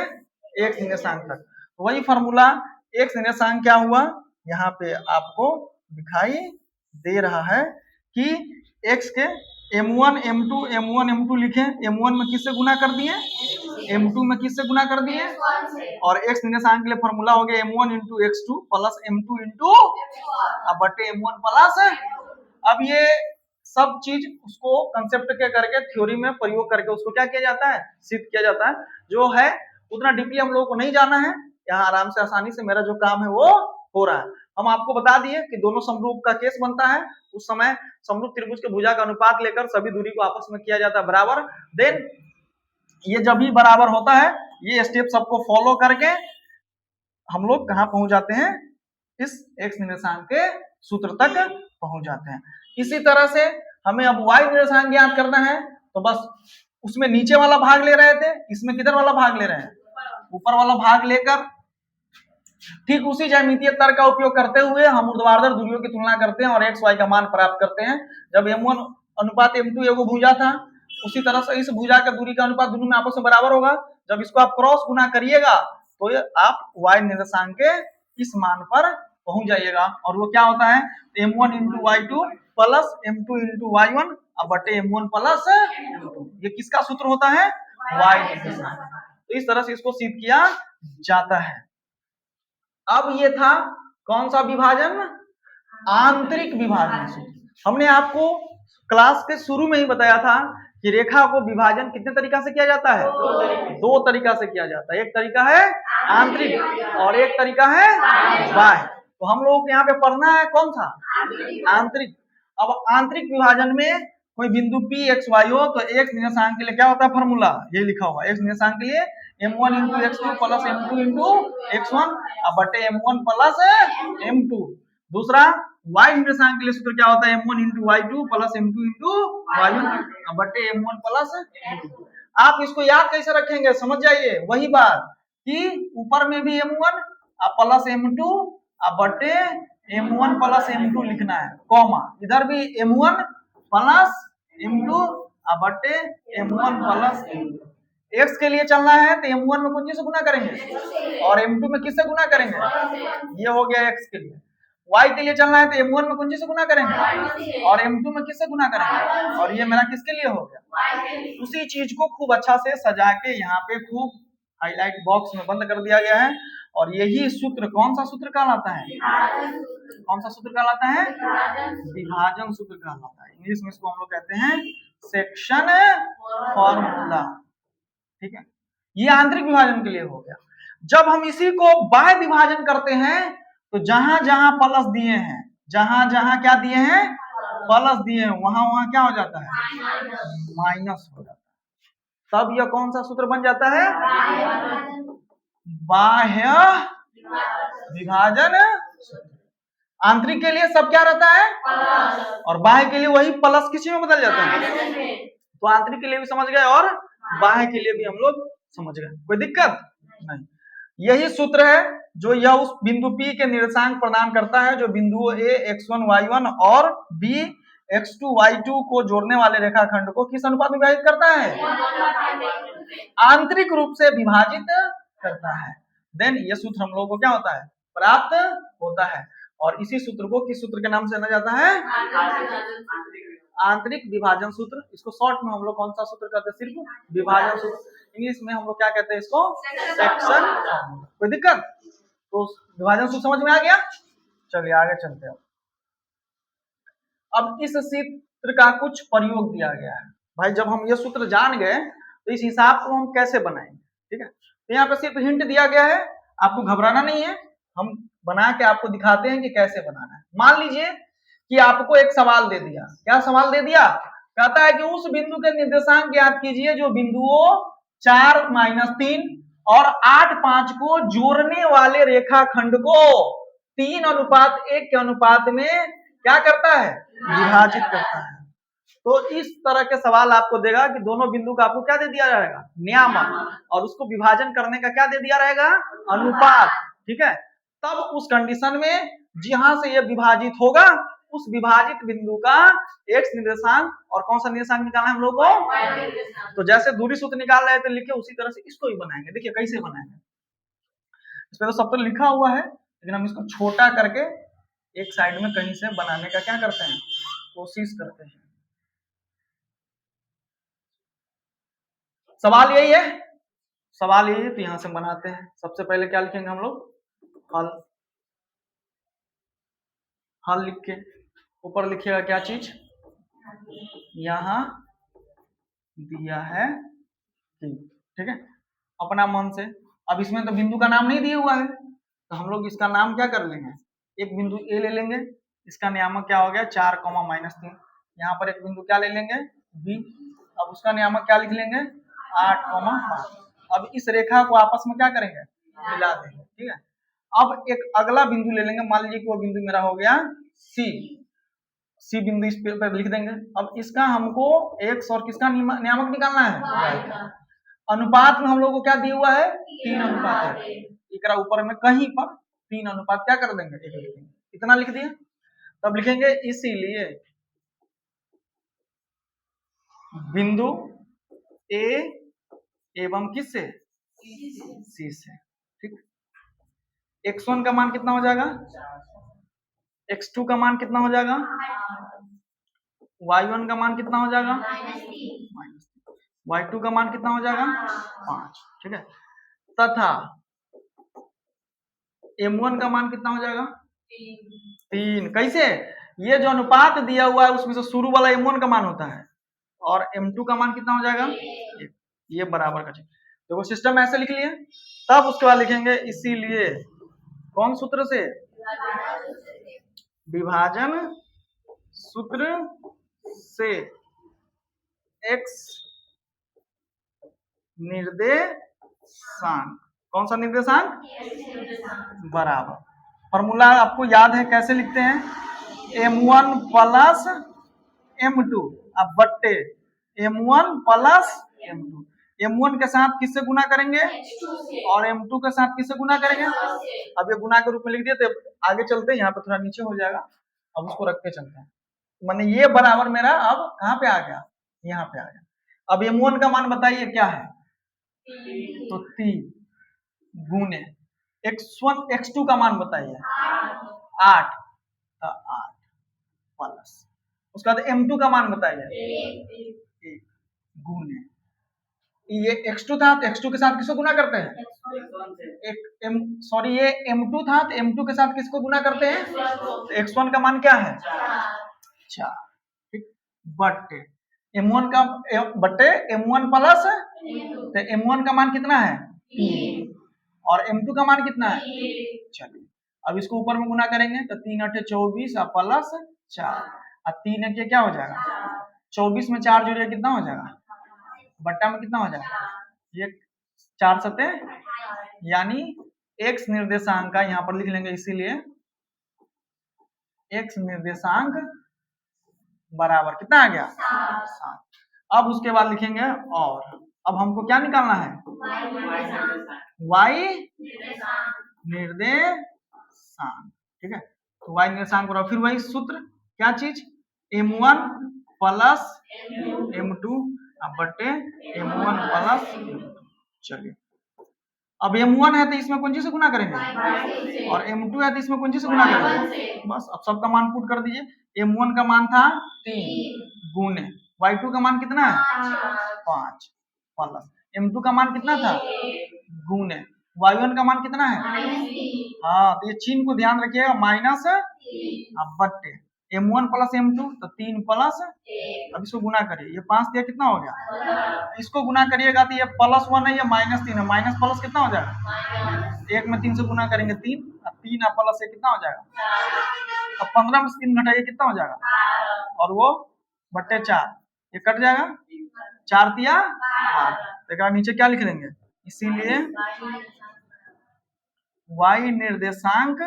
एक्स निर्देशांक तक। वही फॉर्मूला एक्स निर्देशांक क्या हुआ? यहाँ पे आपको दिखाई दे रहा है कि एक्स के m1 m2 m1 m2 लिखे, m1 में किससे गुना कर दिए, m2 में किससे गुना कर दिए, और x निर्देशांक के लिए फॉर्मूला हो गया m1 into x2 plus m2 into बटे m1 प्लस। अब ये सब चीज उसको कंसेप्ट के करके थ्योरी में प्रयोग करके उसको क्या किया जाता है, सिद्ध किया जाता है। जो है उतना डीपली हम लोगों को नहीं जाना है, यहाँ आराम से आसानी से मेरा जो काम है वो हो रहा है। हम आपको बता दिए कि दोनों समरूप का केस बनता है, उस समय समरूप त्रिभुज के भुजा का अनुपात लेकर सभी दूरी को आपस में किया जाता है बराबर। देन ये जब भी बराबर होता है, ये स्टेप सबको फॉलो करके हम लोग कहाँ पहुंच जाते हैं, इस x निर्देशांक के सूत्र तक पहुंच जाते हैं। इसी तरह से हमें अब y निर्देशांक ज्ञात करना है, तो बस उसमें नीचे वाला भाग ले रहे थे, इसमें किधर वाला भाग ले रहे हैं, ऊपर वाला भाग लेकर ठीक उसी ज्यामितीय तर्क का उपयोग करते हुए हम ऊर्ध्वाधर दूरियों की तुलना करते हैं और x y का मान प्राप्त करते हैं। जब m1 अनुपात m2 एगो भुजा था, उसी तरह से इस भुजा का दूरी का अनुपात दोनों में आपस में बराबर होगा। जब इसको आप क्रॉस गुना करिएगा तो आप y निर्देशांक के इस मान पर पहुंच जाइएगा, और वो क्या होता है, m1 into y2 plus m2 into y1 बटे m1 प्लस m2। ये किसका सूत्र होता है, y निर्देशांक। तो इस तरह से इसको सिद्ध किया जाता है। अब ये था कौन सा विभाजन, आंतरिक विभाजन सूत्र। हमने आपको क्लास के शुरू में ही बताया था कि रेखा को विभाजन कितने तरीका से किया जाता है, दो तरीका से किया जाता है। एक तरीका है आंतरिक और एक तरीका है बाह्य। तो हम लोगों को यहाँ पे पढ़ना है कौन सा, आंतरिक। अब आंतरिक विभाजन में कोई बिंदु P x y हो तो x निर्देशांक के लिए क्या होता है, फॉर्मूला ये लिखा हुआ है, x निर्देशांक के लिए m1 into x2 plus m2 into x1 बटे m1 प्लस m2। दूसरा y निर्देशांक के लिए सूत्र क्या होता है, m1 into y2 plus m2 into y1 बटे m1 प्लस m2। आप इसको याद कैसे रखेंगे, समझ जाइए, वही बात कि ऊपर में भी m1 प्लस m2 बटे m1 प्लस m2 लिखना है, कॉमा इधर भी m1 प्लस m2 बटे m1 प्लस m2। x के लिए चलना है तो m1 में कौन से गुना करेंगे और m2 में किससे गुना करेंगे, ये हो गया x के लिए। y के लिए चलना है तो m1 में कौन से गुना करेंगे और m2 में किससे गुना करेंगे, और ये मेरा किसके लिए हो गया। उसी चीज को खूब अच्छा से सजा के यहाँ पे खूब हाईलाइट बॉक्स में बंद कर दिया गया है, और यही सूत्र कौन सा सूत्र कहलाता है, कौन सा सूत्र कहलाता है, विभाजन सूत्र कहलाता है। इंग्लिश में इसको हम लोग कहते हैं सेक्शन फॉर्मूला। ठीक है, ये आंतरिक विभाजन के लिए हो गया। जब हम इसी को बाह्य विभाजन करते हैं तो जहां जहां प्लस दिए हैं, जहां जहां क्या दिए हैं, प्लस दिए हैं, वहां वहां क्या हो जाता है, माइनस हो जाता है। तब यह कौन सा सूत्र बन जाता है, बाह्य विभाजन। आंतरिक के लिए सब क्या रहता है प्लस, और बाह्य के लिए वही प्लस किसी में बदल जाता है। तो आंतरिक के लिए भी समझ गए और बाह्य के लिए भी हम लोग समझ गए, कोई दिक्कत नहीं। यही सूत्र है जो यह उस बिंदु P के निर्देशांक प्रदान करता है जो बिंदुओं A x1 y1 और B x2 y2 को जोड़ने वाले रेखाखंड को किस अनुपात में विभाजित करता है, आंतरिक रूप से विभाजित करता है। देन ये सूत्र हम लोगों को क्या होता है, प्राप्त होता है, और इसी सूत्र को किस सूत्र के नाम से जाना जाता है, आंतरिक विभाजन सूत्र। इसको शॉर्ट में हम लोग कौन सा सूत्र कहते हैं, सिर्फ विभाजन सूत्र। इंग्लिश में हम लोग क्या कहते हैं इसको, सेक्शन फॉर्मूला। कोई दिक्कत, तो विभाजन सूत्र समझ में आ गया। चलिए आगे चलते हैं। अब इस सूत्र का कुछ प्रयोग दिया गया है भाई। जब हम ये सूत्र जान गए तो इस हिसाब को हम कैसे बनाएंगे, ठीक है। तो यहाँ पे सिर्फ हिंट दिया गया है, आपको घबराना नहीं है, हम बना के आपको दिखाते हैं कि कैसे बनाना है। मान लीजिए कि आपको एक सवाल दे दिया, क्या सवाल दे दिया, कहता है कि उस बिंदु के निर्देशांक ज्ञात कीजिए जो बिंदुओं 4 - 3 और 8 5 को जोड़ने वाले रेखाखंड को 3:1 के अनुपात में क्या करता है, विभाजित करता है। तो इस तरह के सवाल आपको देगा कि दोनों बिंदु का आपको क्या दे दिया जाएगा, नियामक, और उसको विभाजन करने का क्या दे दिया रहेगा, अनुपात। ठीक है, तब उस कंडीशन में जहां से यह विभाजित होगा उस विभाजित बिंदु का x निर्देशांक और कौन सा निर्देशांक निकालना है हम लोग को, तो जैसे दूरी सूत्र निकाल रहे थे लिखे, उसी तरह से इसको भी बनाएंगे। देखिए कैसे बनाएंगे, इसमें तो सब तो लिखा हुआ है, लेकिन हम इसको छोटा करके एक साइड में कहीं से बनाने का क्या करते हैं, कोशिश करते हैं। सवाल यही है, सवाल यही है। तो यहां से बनाते हैं। सबसे पहले क्या लिखेंगे हम लोग, हल। हल लिख के ऊपर लिखिएगा क्या चीज, यहां दिया है कि, ठीक है, अपना मन से। अब इसमें तो बिंदु का नाम नहीं दिया हुआ है, तो हम लोग इसका नाम क्या कर लेंगे, एक बिंदु ए ले लेंगे, इसका नियामक क्या हो गया 4, -3। यहाँ पर एक बिंदु क्या ले लेंगे बी, अब उसका नियामक क्या लिख लेंगे 8, 5। अब इस रेखा को आपस में क्या करेंगे, मिला देंगे, ठीक है। अब एक अगला बिंदु ले लेंगे, मान लीजिए कि वो बिंदु मेरा हो गया सी। सी बिंदु इस पे लिख देंगे। अब इसका हमको एक्स और किसका नियामक निकालना है, अनुपात में हम लोग को क्या दिया हुआ है 3 अनुपात है। एकरा ऊपर में कहीं पर 3 अनुपात क्या कर देंगे, एक लिख देंगे। इतना लिख दिया। तब लिखेंगे इसीलिए बिंदु ए एवं किससे, सी से, ठीक। x1 का मान कितना हो जाएगा, x2 का मान कितना हो जाएगा, y1 का मान कितना हो जाएगा, y2 का मान कितना हो जाएगा 5, ठीक है। तथा m1 का मान कितना हो जाएगा 3। कैसे, ये जो अनुपात दिया हुआ है उसमें से शुरू वाला m1 का मान होता है और m2 का मान कितना हो जाएगा 1। ये बराबर का चीज, देखो सिस्टम ऐसे लिख लिए। तब उसके बाद लिखेंगे इसीलिए कौन सूत्र से, विभाजन सूत्र से x निर्देशांक, कौन सा निर्देशांक, बराबर। फॉर्मूला आपको याद है, कैसे लिखते हैं, m1 प्लस m2 अब बट्टे m1 प्लस m2। m1 के साथ किससे गुना करेंगे और m2 के साथ किससे गुना करेंगे। अब ये गुना के रूप में लिख दिए, तो आगे चलते हैं, यहाँ पे थोड़ा नीचे हो जाएगा, अब उसको रख के चलते हैं। माने ये बराबर मेरा अब कहाँ पे आ गया, यहाँ पे आ गया। अब m1 का मान बताइए क्या है, तो 3 गुने x1 x2 का मान बताइए 8, तो 8 प्लस उसके बाद m2 का मान बताइए 1 गुने, ये x2 था तो x2 के साथ किसको गुना करते हैं, ये m2 था तो m2 के साथ किसको गुना करते हैं, तो x1 का मान क्या है 4, ठीक, बट्टे m1 का बट्टे m1 प्लस, तो m1 का मान कितना है 3 और m2 का मान कितना है। चलिए अब इसको ऊपर में गुना करेंगे, तो 3 8 24 और प्लस 4 और 3 8 क्या हो जाएगा 24 में 4 जोड़िए कितना हो जाएगा, बट्टा में कितना हो जाएगा, ये 4 सते, यानी x निर्देशांक का यहाँ पर लिख लेंगे, इसीलिए x निर्देशांक बराबर कितना आ गया 7। अब उसके बाद लिखेंगे और अब हमको क्या निकालना है, y निर्देशांक, ठीक है। तो y निर्देशांक बराबर फिर वही सूत्र, क्या चीज, m1 प्लस m2 बट्टे m1 प्लस m2। चलिए अब m1 है तो इसमें कौन चीज से गुना करेंगे और m2 है तो इसमें कौन चीज से गुना करेंगे, बस। अब सबका मान पुट कर दीजिए। m1 का मान था 3 गुने y2 का मान कितना है 5 प्लस m2 का मान कितना था गुने y1 का मान कितना है, हाँ, तो ये चिन्ह को ध्यान रखिएगा, माइनस बट्टे m1 प्लस m2 तो 3 प्लस, अब इसको गुना करिए, ये 5 दिया कितना हो गया, इसको गुना करिएगा तो ये +1 है, ये -3 है, माइनस प्लस कितना हो जाएगा, 1 में 3 से गुना करेंगे 3 और 3 प्लस 1 कितना हो जाएगा, अब 15 में से 3 घटाइए कितना हो जाएगा, और वो बट्टे 4 ये कट जाएगा, 4 दिया 8, देखा नीचे क्या लिख देंगे, इसीलिए y निर्देशांक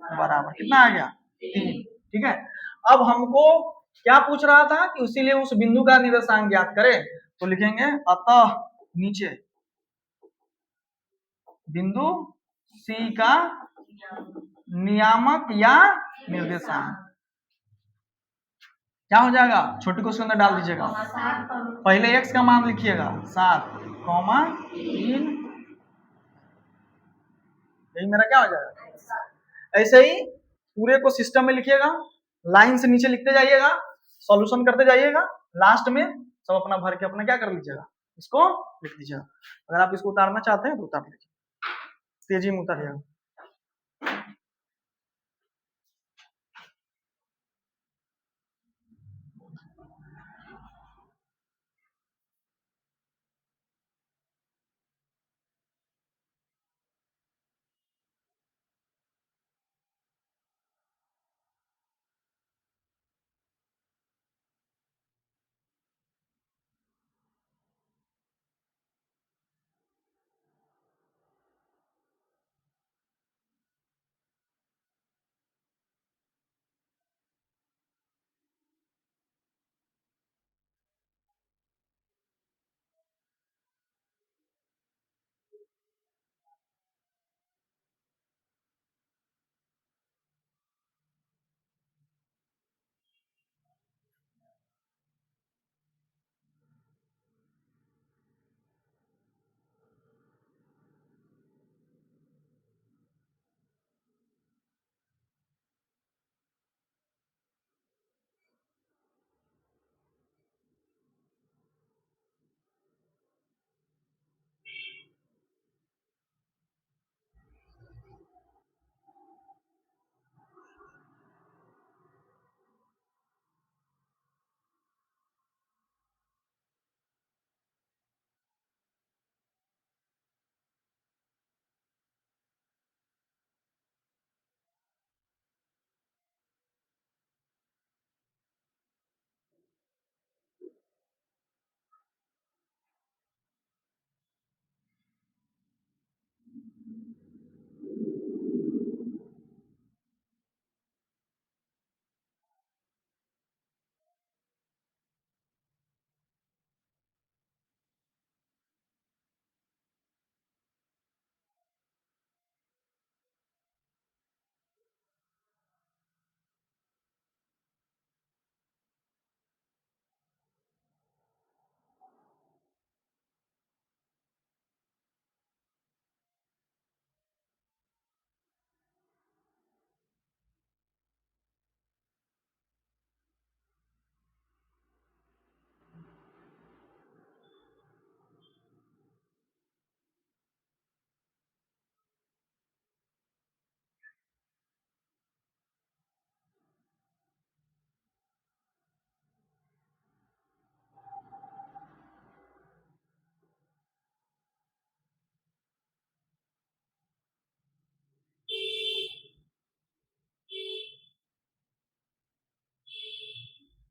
बराबर कितना आ गया 3, ठीक है। अब हमको क्या पूछ रहा था कि इसीलिए उस बिंदु का निर्देशांक ज्ञात करें, तो लिखेंगे अतः नीचे बिंदु C का नियामक या निर्देशांक क्या हो जाएगा, छोटी को उसके अंदर डाल दीजिएगा, पहले x का मान लिखिएगा 7, 3, यही मेरा क्या हो जाएगा। ऐसे ही पूरे को सिस्टम में लिखिएगा, लाइन से नीचे लिखते जाइएगा, सॉल्यूशन करते जाइएगा, लास्ट में सब अपना भर के अपना क्या कर लीजिएगा इसको लिख दीजिएगा। अगर आप इसको उतारना चाहते हैं तो उतार लीजिए, तेजी में उतारिएगा।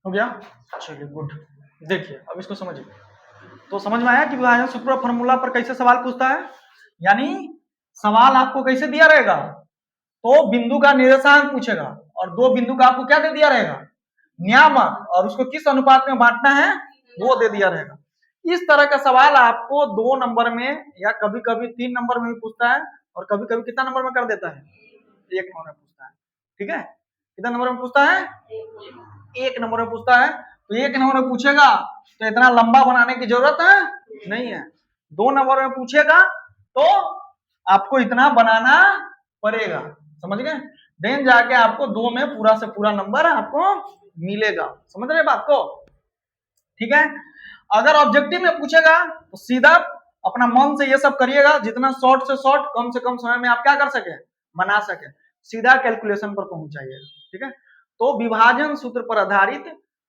हो गया, चलिए गुड। देखिए अब इसको समझिए। तो समझ में आया कि विभाजन सूत्र फॉर्मूला पर कैसे सवाल पूछता है। यानी सवाल आपको कैसे दिया रहेगा, तो बिंदु का निर्देशांक पूछेगा और दो बिंदु का आपको क्या दे दिया रहेगा, नियामक, और उसको किस अनुपात में बांटना है वो दे दिया रहेगा। इस तरह का सवाल आपको 2 नंबर में या कभी कभी 3 नंबर में भी पूछता है, और कभी कभी कितना नंबर में कर देता है, 1 नंबर में पूछता है। ठीक है, कितना नंबर में पूछता है, 1 नंबर में पूछता है। तो 1 नंबर में पूछेगा तो इतना लंबा बनाने की जरूरत है नहीं है। 2 नंबर में पूछेगा तो आपको इतना बनाना पड़ेगा, समझ गए। देन जाके आपको 2 में पूरा से पूरा नंबर आपको मिलेगा, समझ रहे बात को। ठीक है, अगर ऑब्जेक्टिव में पूछेगा तो सीधा अपना मन से ये सब करिएगा, जितना शॉर्ट से शॉर्ट कम से कम समय में आप क्या कर सके, बना सके, सीधा कैलकुलेशन पर पहुंच जाइएगा। ठीक है, तो विभाजन सूत्र पर आधारित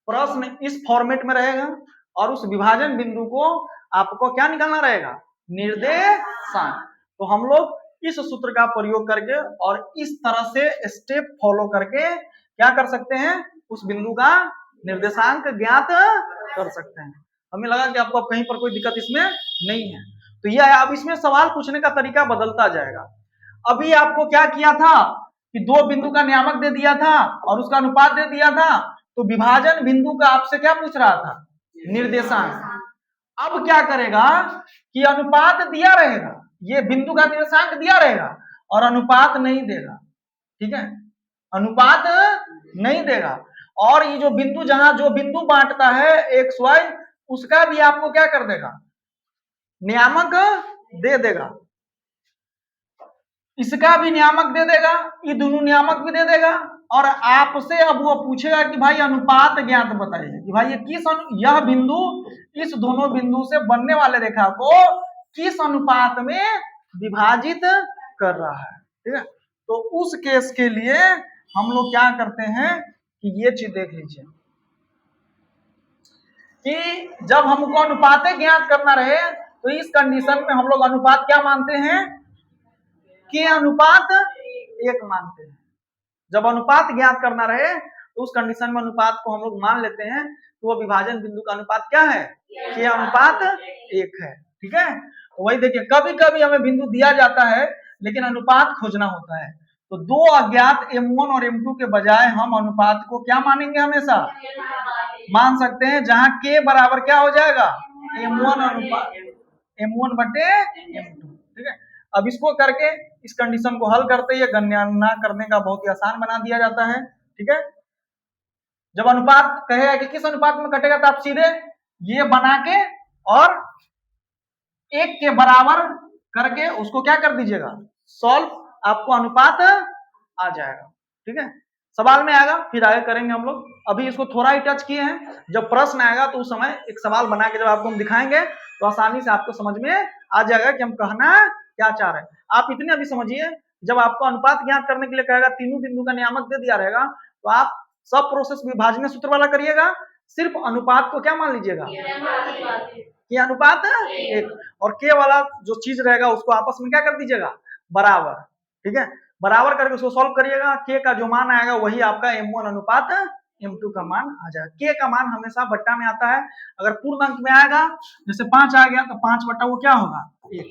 प्रश्न इस फॉर्मेट में रहेगा, और उस विभाजन बिंदु को आपको क्या निकालना रहेगा, निर्देशांक। तो हम लोग इस सूत्र का प्रयोग करके और इस तरह से स्टेप फॉलो करके क्या कर सकते हैं, उस बिंदु का निर्देशांक ज्ञात कर सकते हैं। हमें लगा कि आपको कहीं पर कोई दिक्कत इसमें नहीं है। तो यह अब इसमें सवाल पूछने का तरीका बदलता जाएगा। अभी आपको क्या किया था कि 2 बिंदु का नियामक दे दिया था और उसका अनुपात दे दिया था, तो विभाजन बिंदु का आपसे क्या पूछ रहा था, निर्देशांक। अब क्या करेगा कि अनुपात दिया रहेगा, ये बिंदु का निर्देशांक दिया रहेगा और अनुपात नहीं देगा। ठीक है, अनुपात नहीं देगा, और ये जो बिंदु जहां जो बिंदु बांटता है एक्स वाई, उसका भी आपको क्या कर देगा, नियामक दे देगा, इसका भी नियामक दे देगा, ये दोनों नियामक भी दे देगा, और आपसे अब वो पूछेगा कि भाई अनुपात ज्ञात बताइए कि भाई यह बिंदु इस दोनों बिंदु से बनने वाले रेखा को किस अनुपात में विभाजित कर रहा है। ठीक है, तो उस केस के लिए हम लोग क्या करते हैं कि ये चीज देख लीजिए कि जब हमको अनुपात ज्ञात करना रहे तो इस कंडीशन में हम लोग अनुपात क्या मानते हैं कि अनुपात 1 मानते हैं। जब अनुपात ज्ञात करना रहे तो उस कंडीशन में अनुपात को हम लोग मान लेते हैं, तो वो विभाजन बिंदु का अनुपात क्या है कि अनुपात 1 है। ठीक है, तो वही देखिए कभी कभी हमें बिंदु दिया जाता है लेकिन अनुपात खोजना होता है, तो दो अज्ञात M1 और M2 के बजाय हम अनुपात को क्या मानेंगे, हमेशा मान सकते हैं, जहां k बराबर क्या हो जाएगा M1 अनुपात M1 बटे M2। ठीक है, अब इसको करके इस कंडीशन को हल करते ही गणना करने का बहुत ही आसान बना दिया जाता है। ठीक है, जब अनुपात कहेगा कि किस अनुपात में कटेगा तो आप सीधे ये बना के और 1 के बराबर करके उसको क्या कर दीजिएगा सॉल्व, आपको अनुपात आ जाएगा। ठीक है, सवाल में आएगा फिर आगे करेंगे हम लोग, अभी इसको थोड़ा ही टच किए हैं। जब प्रश्न आएगा तो उस समय एक सवाल बना के जब आपको हम दिखाएंगे तो आसानी से आपको समझ में आ जाएगा कि हम कहना क्या चाह रहे हैं। आप इतने अभी समझिए, जब आपको अनुपात ज्ञात करने के लिए कहेगा, तीनों बिंदु का नियामक दे दिया रहेगा, तो आप सब प्रोसेस विभाजन सूत्र वाला करिएगा, सिर्फ अनुपात को क्या मान लीजिएगा कि अनुपात 1, और के वाला जो चीज रहेगा उसको आपस में क्या कर दीजिएगा बराबर। ठीक है, बराबर करके उसको सॉल्व करिएगा, के का जो मान आएगा वही आपका M1 अनुपात M2 का मान आ जाएगा। के का मान हमेशा बट्टा में आता है, अगर पूर्ण अंक में आएगा जैसे 5 आ गया तो 5 बट्टा वो क्या होगा 1,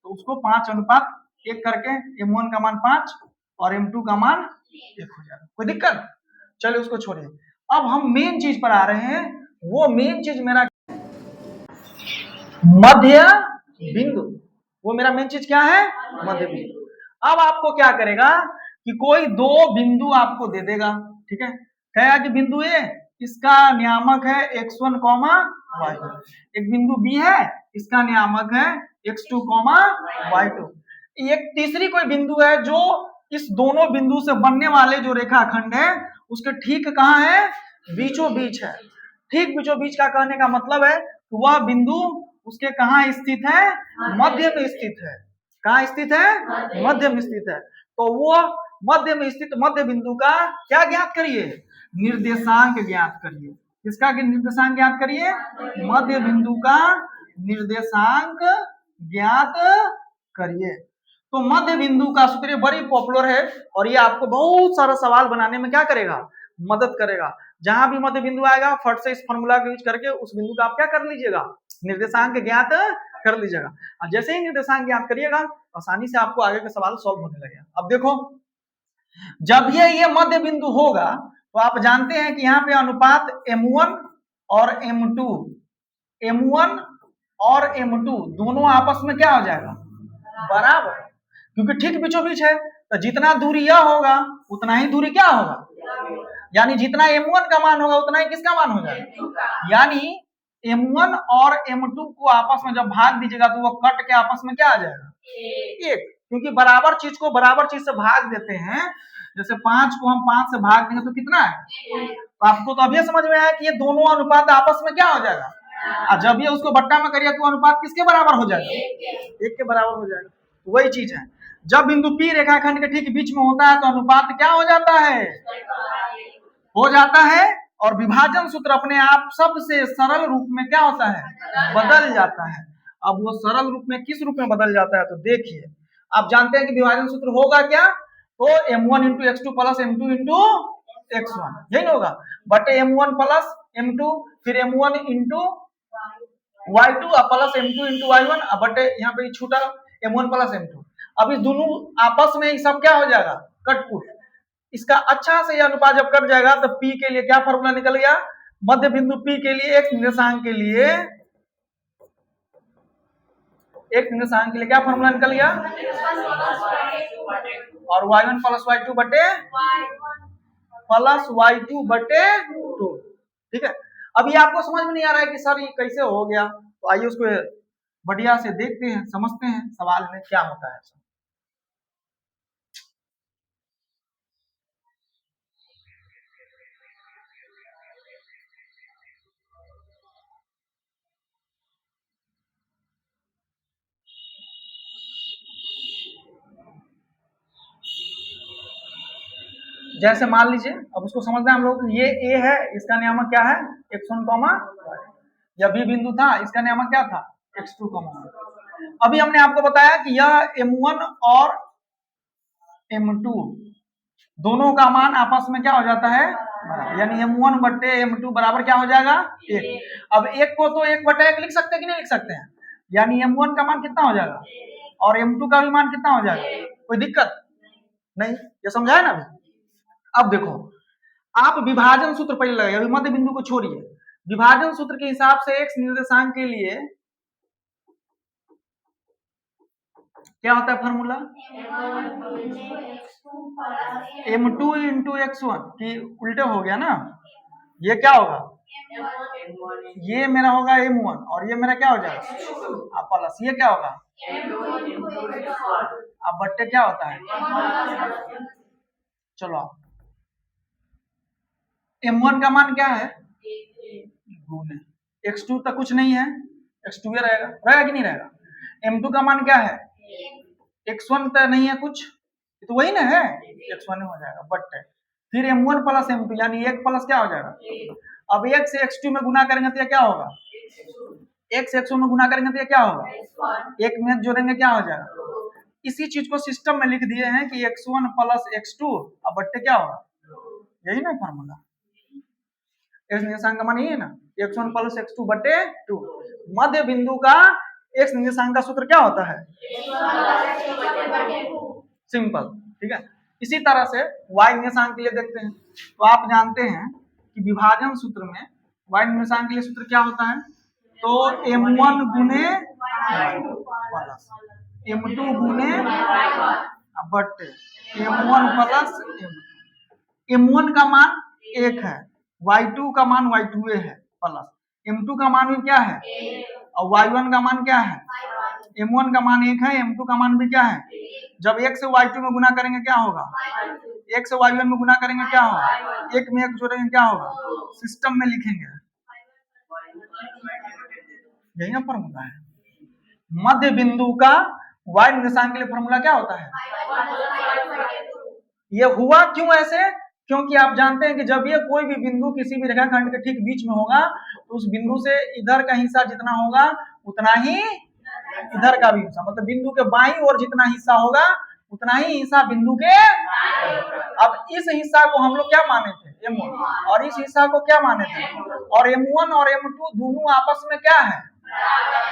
तो उसको 5 अनुपात 1 करके M1 का मान 5 और M2 का मान 1 हो जाएगा। कोई दिक्कत? चलिए उसको छोड़िए, अब हम मेन चीज पर आ रहे हैं। वो मेन चीज मेरा मध्य बिंदु, वो मेरा मेन चीज क्या है मध्य बिंदु। अब आपको क्या करेगा कि कोई दो बिंदु आपको दे देगा। ठीक है, कहेगा कि बिंदु ए इसका नियामक है x1, y2, एक बिंदु बी है इसका नियामक है x2, y2, एक तीसरी कोई बिंदु है जो इस दोनों बिंदु से बनने वाले जो रेखाखंड है उसके ठीक कहाँ है बीचों बीच है। ठीक बीचों बीच का कहने का मतलब है वह बिंदु उसके कहाँ स्थित है मध्य में स्थित है। कहाँ स्थित है मध्य में स्थित है, तो वो मध्य में स्थित मध्य बिंदु का क्या ज्ञात करिए निर्देशांक ज्ञात करिए। किसका निर्देशांक ज्ञात करिए मध्य बिंदु का निर्देशांक ज्ञात करिए। तो मध्य बिंदु का सूत्र बड़ी पॉपुलर है और ये आपको बहुत सारा सवाल बनाने में क्या करेगा मदद करेगा। जहां भी मध्य बिंदु आएगा फट से इस फॉर्मूला का यूज करके उस बिंदु का आप क्या कर लीजिएगा निर्देशांक ज्ञात कर लीजिएगा। और जैसे ही निर्देशांक ज्ञात करिएगा आसानी से आपको आगे के सवाल सॉल्व होने लगेगा। अब देखो जब ये मध्य बिंदु होगा तो आप जानते हैं कि यहाँ पे अनुपात M1 और M2, M1 और M2 दोनों आपस में क्या हो जाएगा बराबर, क्योंकि ठीक बीचों बीच है, तो जितना दूरी यह होगा उतना ही दूरी क्या होगा, यानी जितना M1 का मान होगा उतना ही किसका मान हो जाएगा, यानी M1 और M2 को आपस में जब भाग दीजिएगा तो वो कट के आपस में क्या आ जाएगा 1, क्योंकि बराबर चीज को बराबर चीज से भाग देते हैं। जैसे 5 को हम 5 से भाग देंगे तो कितना है, तो आपको तो अभी समझ में आया कि ये दोनों अनुपात आपस में क्या हो जाएगा, और जब ये उसको बट्टा में करिए तो अनुपात किसके बराबर हो जाएगा 1 के बराबर हो जाएगा। तो वही चीज है, जब बिंदु P रेखाखंड के ठीक बीच में होता है तो अनुपात क्या हो जाता है और विभाजन सूत्र अपने आप सबसे सरल रूप में क्या होता है बदल जाता है। अब वो सरल रूप में किस रूप में बदल जाता है तो देखिए, आप जानते हैं कि विभाजन सूत्र होगा क्या, तो M1 into x2 plus M2 into x1 यही होगा बटे M1 प्लस M2 फिर M1 into y2 plus M2 into y1 बटे यहाँ पे छूटा M1 प्लस M2। अब इस दोनों आपस में सब क्या हो जाएगा कटपुट, इसका अच्छा से यह अनुपात जब कट जाएगा तो P के लिए क्या फॉर्मूला निकल गया, मध्य बिंदु P के लिए x निर्देशांक के लिए क्या फॉर्मूला निकल गया और y1 प्लस y2 बटे 2। ठीक है, अब ये आपको समझ में नहीं आ रहा है कि सर ये कैसे हो गया, तो आइए उसको बढ़िया से देखते हैं समझते हैं सवाल में क्या होता है। जैसे मान लीजिए, अब उसको समझना है हम लोग, ये ए है, इसका नियामक क्या है x1, या बी बिंदु था, इसका नियामक क्या था x2, अभी हमने आपको बताया कि यह m1 और m2 दोनों का मान आपस में क्या हो जाता है, यानी m1 बट्टे m2 बराबर क्या हो जाएगा 1। अब एक को तो 1/1 लिख सकते हैं कि नहीं लिख सकते हैं, यानी m1 का मान कितना हो जाएगा और m2 का भी मान कितना हो जाएगा, कोई दिक्कत नहीं, ये समझाया ना अभी। अब देखो, आप विभाजन सूत्र पहले लगाइए, अभी मध्य बिंदु को छोड़िए, विभाजन सूत्र के हिसाब से x निर्देशांक के लिए क्या होता है फॉर्मूला, m2 इंटू x1 की उल्टे हो गया ना, ये क्या होगा, ये मेरा होगा m1 और ये मेरा क्या हो जाएगा अब प्लस, ये क्या होगा अब बट्टे क्या होता है, चलो आप m1 का मान क्या है गुने x2 तक कुछ नहीं है, x2 रहेगा, रहेगा कि नहीं रहेगा, m2 का मान क्या है x1 तक नहीं है कुछ, तो वही ना है x1 हो जाएगा, बट फिर m1 प्लस m2 यानी 1 प्लस क्या हो जाएगा, अब 1 से x2 में गुना करेंगे तो क्या होगा, 1 से x1 में गुना करेंगे तो क्या होगा, एक में जोड़ेंगे क्या हो जाएगा, इसी चीज को सिस्टम में लिख दिए हैं कि x1 प्लस x2 अब बट्टे क्या होगा, यही ना फॉर्मूला, x निर्देशांक का मान यही है ना, x1 प्लस x2 बटे 2। मध्य बिंदु का x निर्देशांक का सूत्र क्या होता है, सिंपल, ठीक है। इसी तरह से y निर्देशांक के लिए देखते हैं, तो आप जानते हैं कि विभाजन सूत्र में y निर्देशांक के लिए सूत्र क्या होता है, तो m1 गुने प्लस m2 गुने बट्टे m1 प्लस m1 का मान 1 है, y2 का मान y2 है प्लस m2 का मान भी क्या है और y1 का मान क्या है, m1 का मान 1 है, m2 का मान भी क्या है, जब 1 से y2 में गुना करेंगे क्या होगा, 1 से y1 में गुना करेंगे क्या होगा, 1 में 1 जोड़ेंगे क्या होगा, सिस्टम में लिखेंगे, यही ना फॉर्मूला है। मध्य बिंदु का y निर्देशांक के लिए फॉर्मूला क्या होता है, ये हुआ क्यों ऐसे, क्योंकि आप जानते हैं कि जब ये कोई भी बिंदु किसी भी रेखाखंड के ठीक बीच में होगा तो उस बिंदु से इधर का हिस्सा जितना होगा उतना ही इधर का भी हिस्सा, मतलब बिंदु के बाईं ओर जितना हिस्सा होगा उतना ही हिस्सा बिंदु के, अब इस हिस्सा को हम लोग क्या माने थे m1 और इस हिस्सा को क्या माने थे, और m1 और m2 दोनों आपस में क्या है,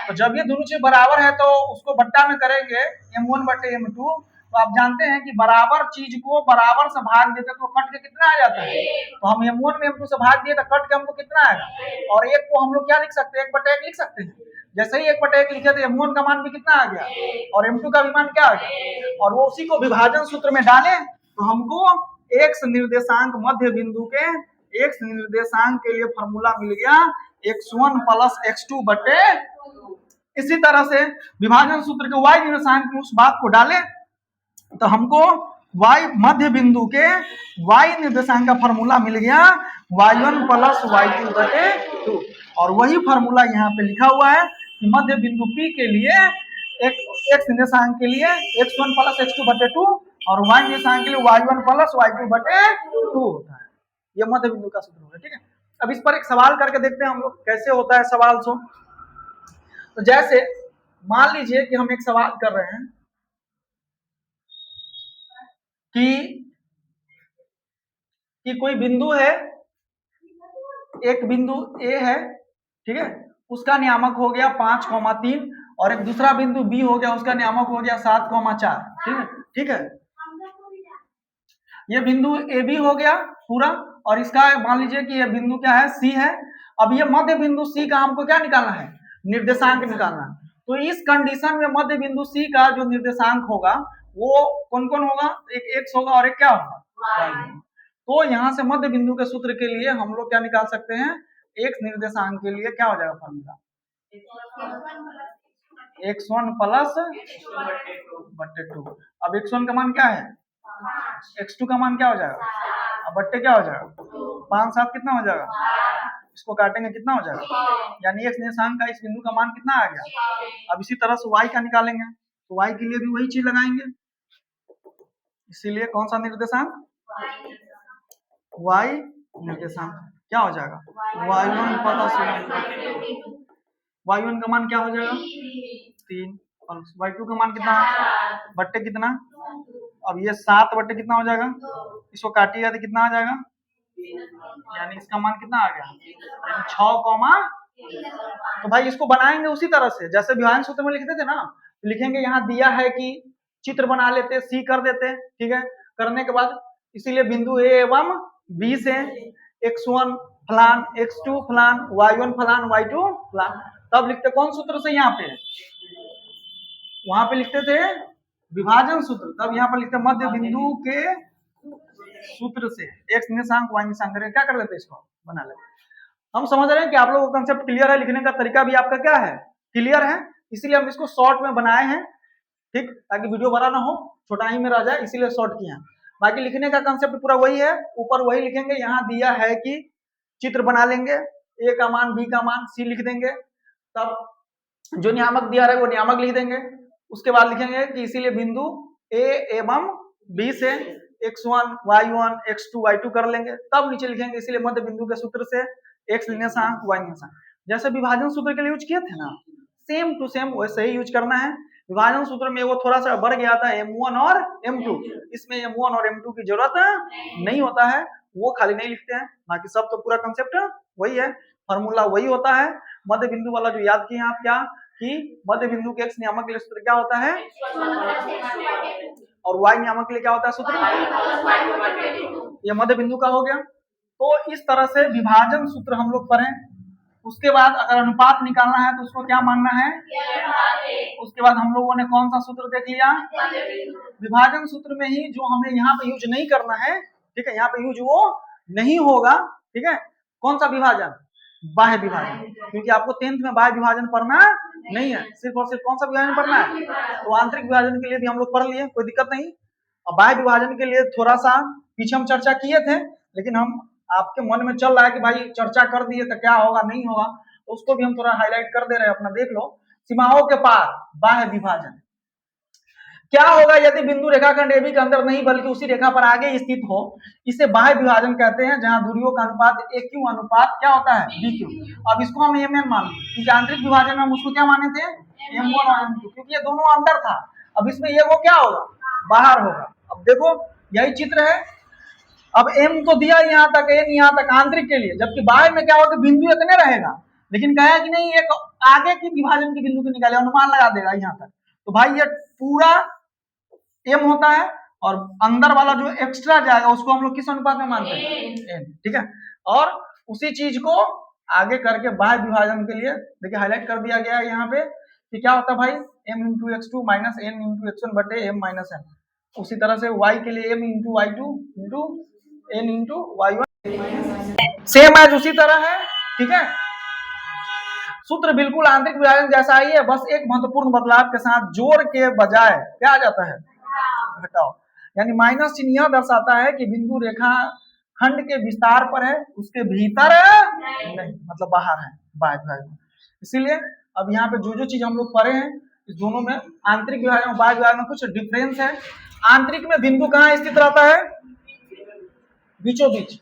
तो जब ये दोनों चीज बराबर है तो उसको बट्टा में करेंगे m1 बटे m2, तो आप जानते हैं कि बराबर चीज को बराबर से भाग देते तो कट के कितना आ जाता है, तो हम m1 में m2 से भाग दिए तो कट के हमको कितना आएगा, और एक को हम लोग क्या लिख सकते हैं 1/1 लिख सकते हैं, जैसे ही 1/1 लिखे तो m1 का मान भी कितना आ गया और m2 का भी मान क्या आ गया, और वो उसी को विभाजन सूत्र में डाले तो हमको x निर्देशांक मध्य बिंदु के x निर्देशांक के लिए फॉर्मूला मिल गया x1 प्लस x2 बटे, इसी तरह से विभाजन सूत्र के y निर्देशांक में उस बात को डाले तो हमको y मध्य बिंदु के y निर्देशांक का फॉर्मूला मिल गया y1 प्लस y2 बटे 2, और वही फॉर्मूला यहाँ पे लिखा हुआ है कि मध्य बिंदु P के लिए x निर्देशांक के लिए x1 प्लस x2 बटे 2 और y निर्देशांक के लिए y1 प्लस y2 बटे 2 होता है, ये मध्य बिंदु का सूत्र होगा, ठीक है। अब इस पर एक सवाल करके देखते हैं हम लोग कैसे होता है सवाल सो, तो जैसे मान लीजिए कि हम एक सवाल कर रहे हैं कि कोई बिंदु है, एक बिंदु A है, ठीक है, उसका नियामक हो गया 5,3 और एक दूसरा बिंदु B हो गया, उसका नियामक हो गया 7,4, ठीक है, ठीक है, ये बिंदु AB हो गया पूरा, और इसका मान लीजिए कि ये बिंदु क्या है C है, अब ये मध्य बिंदु C का हमको क्या निकालना है, निर्देशांक निकालना है, तो इस कंडीशन में मध्य बिंदु C का जो निर्देशांक होगा वो कौन कौन होगा, एक x होगा और एक क्या होगा y, तो यहाँ से मध्य बिंदु के सूत्र के लिए हम लोग क्या निकाल सकते हैं, x निर्देशांक के लिए क्या हो जाएगा फॉर्मूला, x1 प्लस बट्टे 2, अब x1 का मान क्या है, x2 का मान क्या हो जाएगा, अब बट्टे क्या हो जाएगा 5 7 कितना हो जाएगा, इसको काटेंगे कितना हो जाएगा, यानी x निर्देशांक का इस बिंदु का मान कितना आ गया, अब इसी तरह से y का निकालेंगे तो y के लिए भी वही चीज लगाएंगे, इसीलिए कौन सा निर्देशांक y निर्देशांक क्या हो जाएगा, y1 प्लस y1 का मान क्या हो जाएगा 3 और y2 का मान कितना बट्टे कितना, अब ये 7 बट्टे कितना हो जाएगा, इसको काटिएगा तो कितना आ जाएगा, यानी इसका मान कितना आ गया, यानी 6, तो भाई इसको बनाएंगे उसी तरह से जैसे विभाजन सूत्र में लिखते थे ना, लिखेंगे यहाँ दिया है कि चित्र बना लेते, सी कर देते, ठीक है, करने के बाद इसीलिए बिंदु ए एवं बी से x1 फलान, x2 फलान, y1 फलान, y2 फलान, तब लिखते कौन सूत्र से, यहाँ पे वहां पे लिखते थे विभाजन सूत्र, तब यहाँ पर लिखते मध्य बिंदु के सूत्र से x निर्देशांक y निर्देशांक क्या कर लेते, इसको बना लेते। हम समझ रहे हैं कि आप लोगों को कंसेप्ट क्लियर है, लिखने का तरीका भी आपका क्या है क्लियर है, इसीलिए हम इसको शॉर्ट में बनाए हैं, ठीक, ताकि वीडियो बड़ा ना हो, छोटा ही में रह जाए, इसीलिए शॉर्ट किया है। बाकी लिखने का कंसेप्ट पूरा वही है, ऊपर वही लिखेंगे, यहाँ दिया है कि चित्र बना लेंगे, ए का मान, बी का मान, सी लिख देंगे, तब जो नियामक दिया है वो नियामक लिख देंगे, उसके बाद लिखेंगे कि इसीलिए बिंदु ए एवं बी से x1 y1 x2 y2 कर लेंगे, तब नीचे लिखेंगे इसीलिए मध्य बिंदु के सूत्र से x निर्देशांक y निर्देशांक, जैसे विभाजन सूत्र के लिए यूज किए थे ना, सेम टू सेम वैसे ही यूज करना है। विभाजन सूत्र में वो थोड़ा सा बढ़ गया था m1 और m2, इसमें m1 और m2 की जरूरत नहीं होता है, वो खाली नहीं लिखते हैं, बाकी सब तो पूरा कंसेप्ट वही है, फॉर्मूला वही होता है। मध्य बिंदु वाला जो याद किए आप क्या कि मध्य बिंदु के x नियामक के लिए सूत्र क्या होता है और y नियामक के लिए क्या होता है सूत्र, ये मध्य बिंदु का हो गया। तो इस तरह से विभाजन सूत्र हम लोग पढ़ें, उसके बाद अगर अनुपात निकालना है तो उसको क्या मानना है, उसके बाद हम लोगों ने कौन सा सूत्र देख लिया, विभाजन सूत्र में ही जो हमें यहाँ पे यूज नहीं करना है, ठीक है, यहाँ पे यूज वो नहीं होगा, ठीक है, कौन सा विभाजन, बाह्य विभाजन, क्योंकि आपको 10th में बाह्य विभाजन पढ़ना नहीं है, सिर्फ और सिर्फ कौन सा विभाजन पढ़ना है, तो आंतरिक विभाजन के लिए भी हम लोग पढ़ लिए, कोई दिक्कत नहीं। और बाह्य विभाजन के लिए थोड़ा सा पीछे हम चर्चा किए थे, लेकिन हम आपके मन में चल रहा है कि भाई चर्चा कर दिए तो क्या होगा नहीं होगा, तो उसको भी हम थोड़ा हाईलाइट कर दे रहे हैं, अपना देख लो। सीमाओं के पार बाह्य विभाजन क्या होगा यदि बिंदु रेखाखंड AB के अंदर नहीं बल्कि उसी रेखा पर आगे स्थित हो, इसे बाह्य विभाजन कहते हैं, जहां दूरियों का अनुपात AQ अनुपात क्या होता है BQ। अब इसको हम MN मान लें, क्योंकि आंतरिक विभाजन में हम उसको क्या माने थे M1 और M2, क्योंकि ये दोनों अंदर था, अब इसमें ये वो क्या होगा बाहर होगा। अब देखो यही चित्र है, अब M तो दिया यहाँ तक, N यहाँ तक आंतरिक के लिए, जबकि बाह्य में क्या होगा बिंदु इतने रहेगा, लेकिन कहा कि नहीं एक आगे की विभाजन की बिंदु की निकाले, अनुमान लगा देगा यहाँ तक, तो भाई ये पूरा M होता है और अंदर वाला जो एक्स्ट्रा जाएगा उसको हम लोग किस अनुपात में मानते हैं N, ठीक है। और उसी चीज को आगे करके बाह्य विभाजन के लिए देखिए हाईलाइट कर दिया गया है यहाँ पे कि क्या होता है भाई M into x2 minus N into x1 बटे M माइनस N, उसी तरह से y के लिए M into y2 into N into y1 same as उसी तरह है, ठीक है। सूत्र बिल्कुल आंतरिक विभाजन जैसा ही है, बस एक महत्वपूर्ण बदलाव के साथ जोड़ के बजाय क्या आ जाता है घटाओ, यानी माइनस चिन्ह यह दर्शाता है कि बिंदु रेखा खंड के विस्तार पर है, उसके भीतर नहीं, मतलब बाहर है बाह्य विभाजन। इसीलिए अब यहाँ पे जो जो चीज हम लोग पढ़े हैं इस दोनों में आंतरिक विभाजन और बाह्य विभाजन में कुछ डिफरेंस है। आंतरिक में बिंदु कहाँ स्थित रहता है बीचों बीच,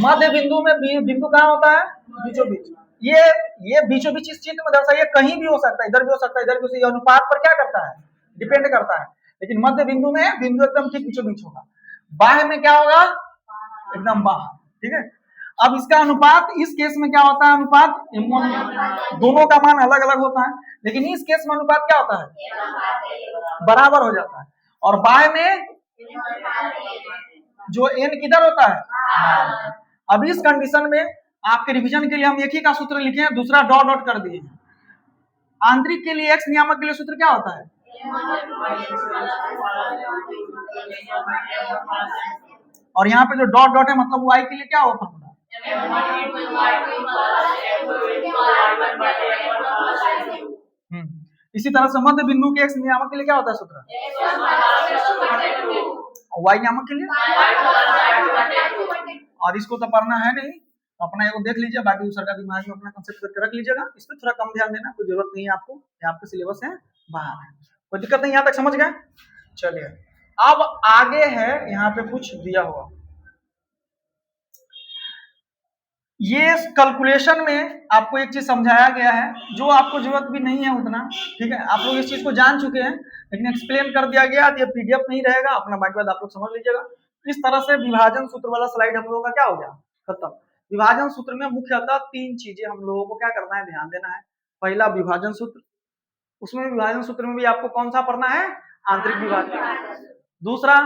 मध्य बिंदु में बिंदु कहाँ होता है बीचों बीच, ये बीचों बीच इस चित्र में दर्शाया, ये कहीं भी हो सकता है, इधर भी हो सकता है, इधर भी, अनुपात पर क्या करता है डिपेंड करता है, लेकिन मध्य बिंदु में बिंदु एकदम ठीक बीचों बीच होगा, बाह्य में क्या होगा एकदम बाहर, ठीक है। अब इसका अनुपात इस केस में क्या होता है, अनुपात M1 दोनों का मान अलग अलग होता है, लेकिन इस केस में अनुपात क्या होता है बराबर हो जाता है, और बाह्य में जो N किधर होता है। अब इस कंडीशन में आपके रिवीजन के लिए हम एक ही का सूत्र लिखे हैं, दूसरा डॉट डॉट कर दिए हैं। आंतरिक के लिए x नियामक के लिए सूत्र क्या होता है और यहाँ पे जो डॉट डॉट है मतलब y के लिए क्या होगा फॉर्मूला, इसी तरह से मध्य बिंदु के x नियामक के लिए क्या होता है सूत्र, y नियामक के लिए, और इसको तो पढ़ना है नहीं, अपना एगो देख लीजिए, बाकी दूसरा का दिमाग में अपना कंसेप्ट करके रख लीजिएगा, इस पर थोड़ा कम ध्यान देना, कोई जरूरत नहीं है आपको, ये आपके सिलेबस है बाहर है, कोई दिक्कत नहीं, यहाँ तक समझ गए। चलिए अब आगे है यहाँ पे कुछ दिया हुआ, ये कैलकुलेशन में आपको एक चीज समझाया गया है जो आपको जरूरत भी नहीं है उतना, ठीक है, आप लोग इस चीज को जान चुके हैं, लेकिन एक्सप्लेन कर दिया गया। ये पीडीएफ नहीं रहेगा अपना, बाकी बात आप लोग समझ लीजिएगा। इस तरह से विभाजन सूत्र वाला स्लाइड हम लोगों का क्या हो गया, खत्म। विभाजन सूत्र में मुख्यतः 3 चीजें हम लोगों को क्या करना है, ध्यान देना है। पहला विभाजन सूत्र, उसमें विभाजन सूत्र में भी आपको कौन सा पढ़ना है, आंतरिक विभाजन। दूसरा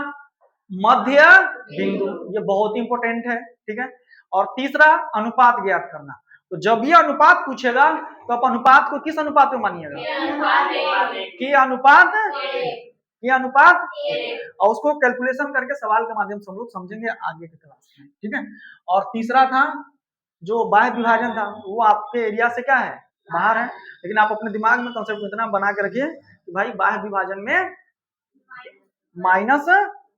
मध्य बिंदु, ये बहुत इंपॉर्टेंट है, ठीक है। और तीसरा अनुपात ज्ञात करना। तो जब भी अनुपात पूछेगा तो आप अनुपात को किस अनुपात में मानिएगा, कि अनुपात, ये अनुपात, और उसको कैलकुलेशन करके सवाल के माध्यम से हम लोग समझेंगे आगे की क्लास में, ठीक है। और तीसरा था जो बाह्य विभाजन था, वो आपके एरिया से क्या है, बाहर है, लेकिन आप अपने दिमाग में कंसेप्ट इतना बना के रखिए कि भाई बाह्य विभाजन में माइनस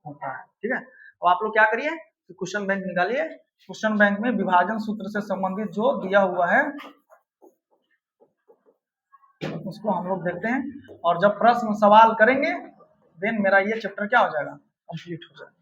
होता है, ठीक है। तो आप लोग क्या करिए, क्वेश्चन बैंक निकालिए, क्वेश्चन बैंक में विभाजन सूत्र से संबंधित जो दिया हुआ है उसको हम लोग देखते हैं, और जब प्रश्न सवाल करेंगे देन मेरा ये चैप्टर क्या हो जाएगा, कंप्लीट हो जाएगा।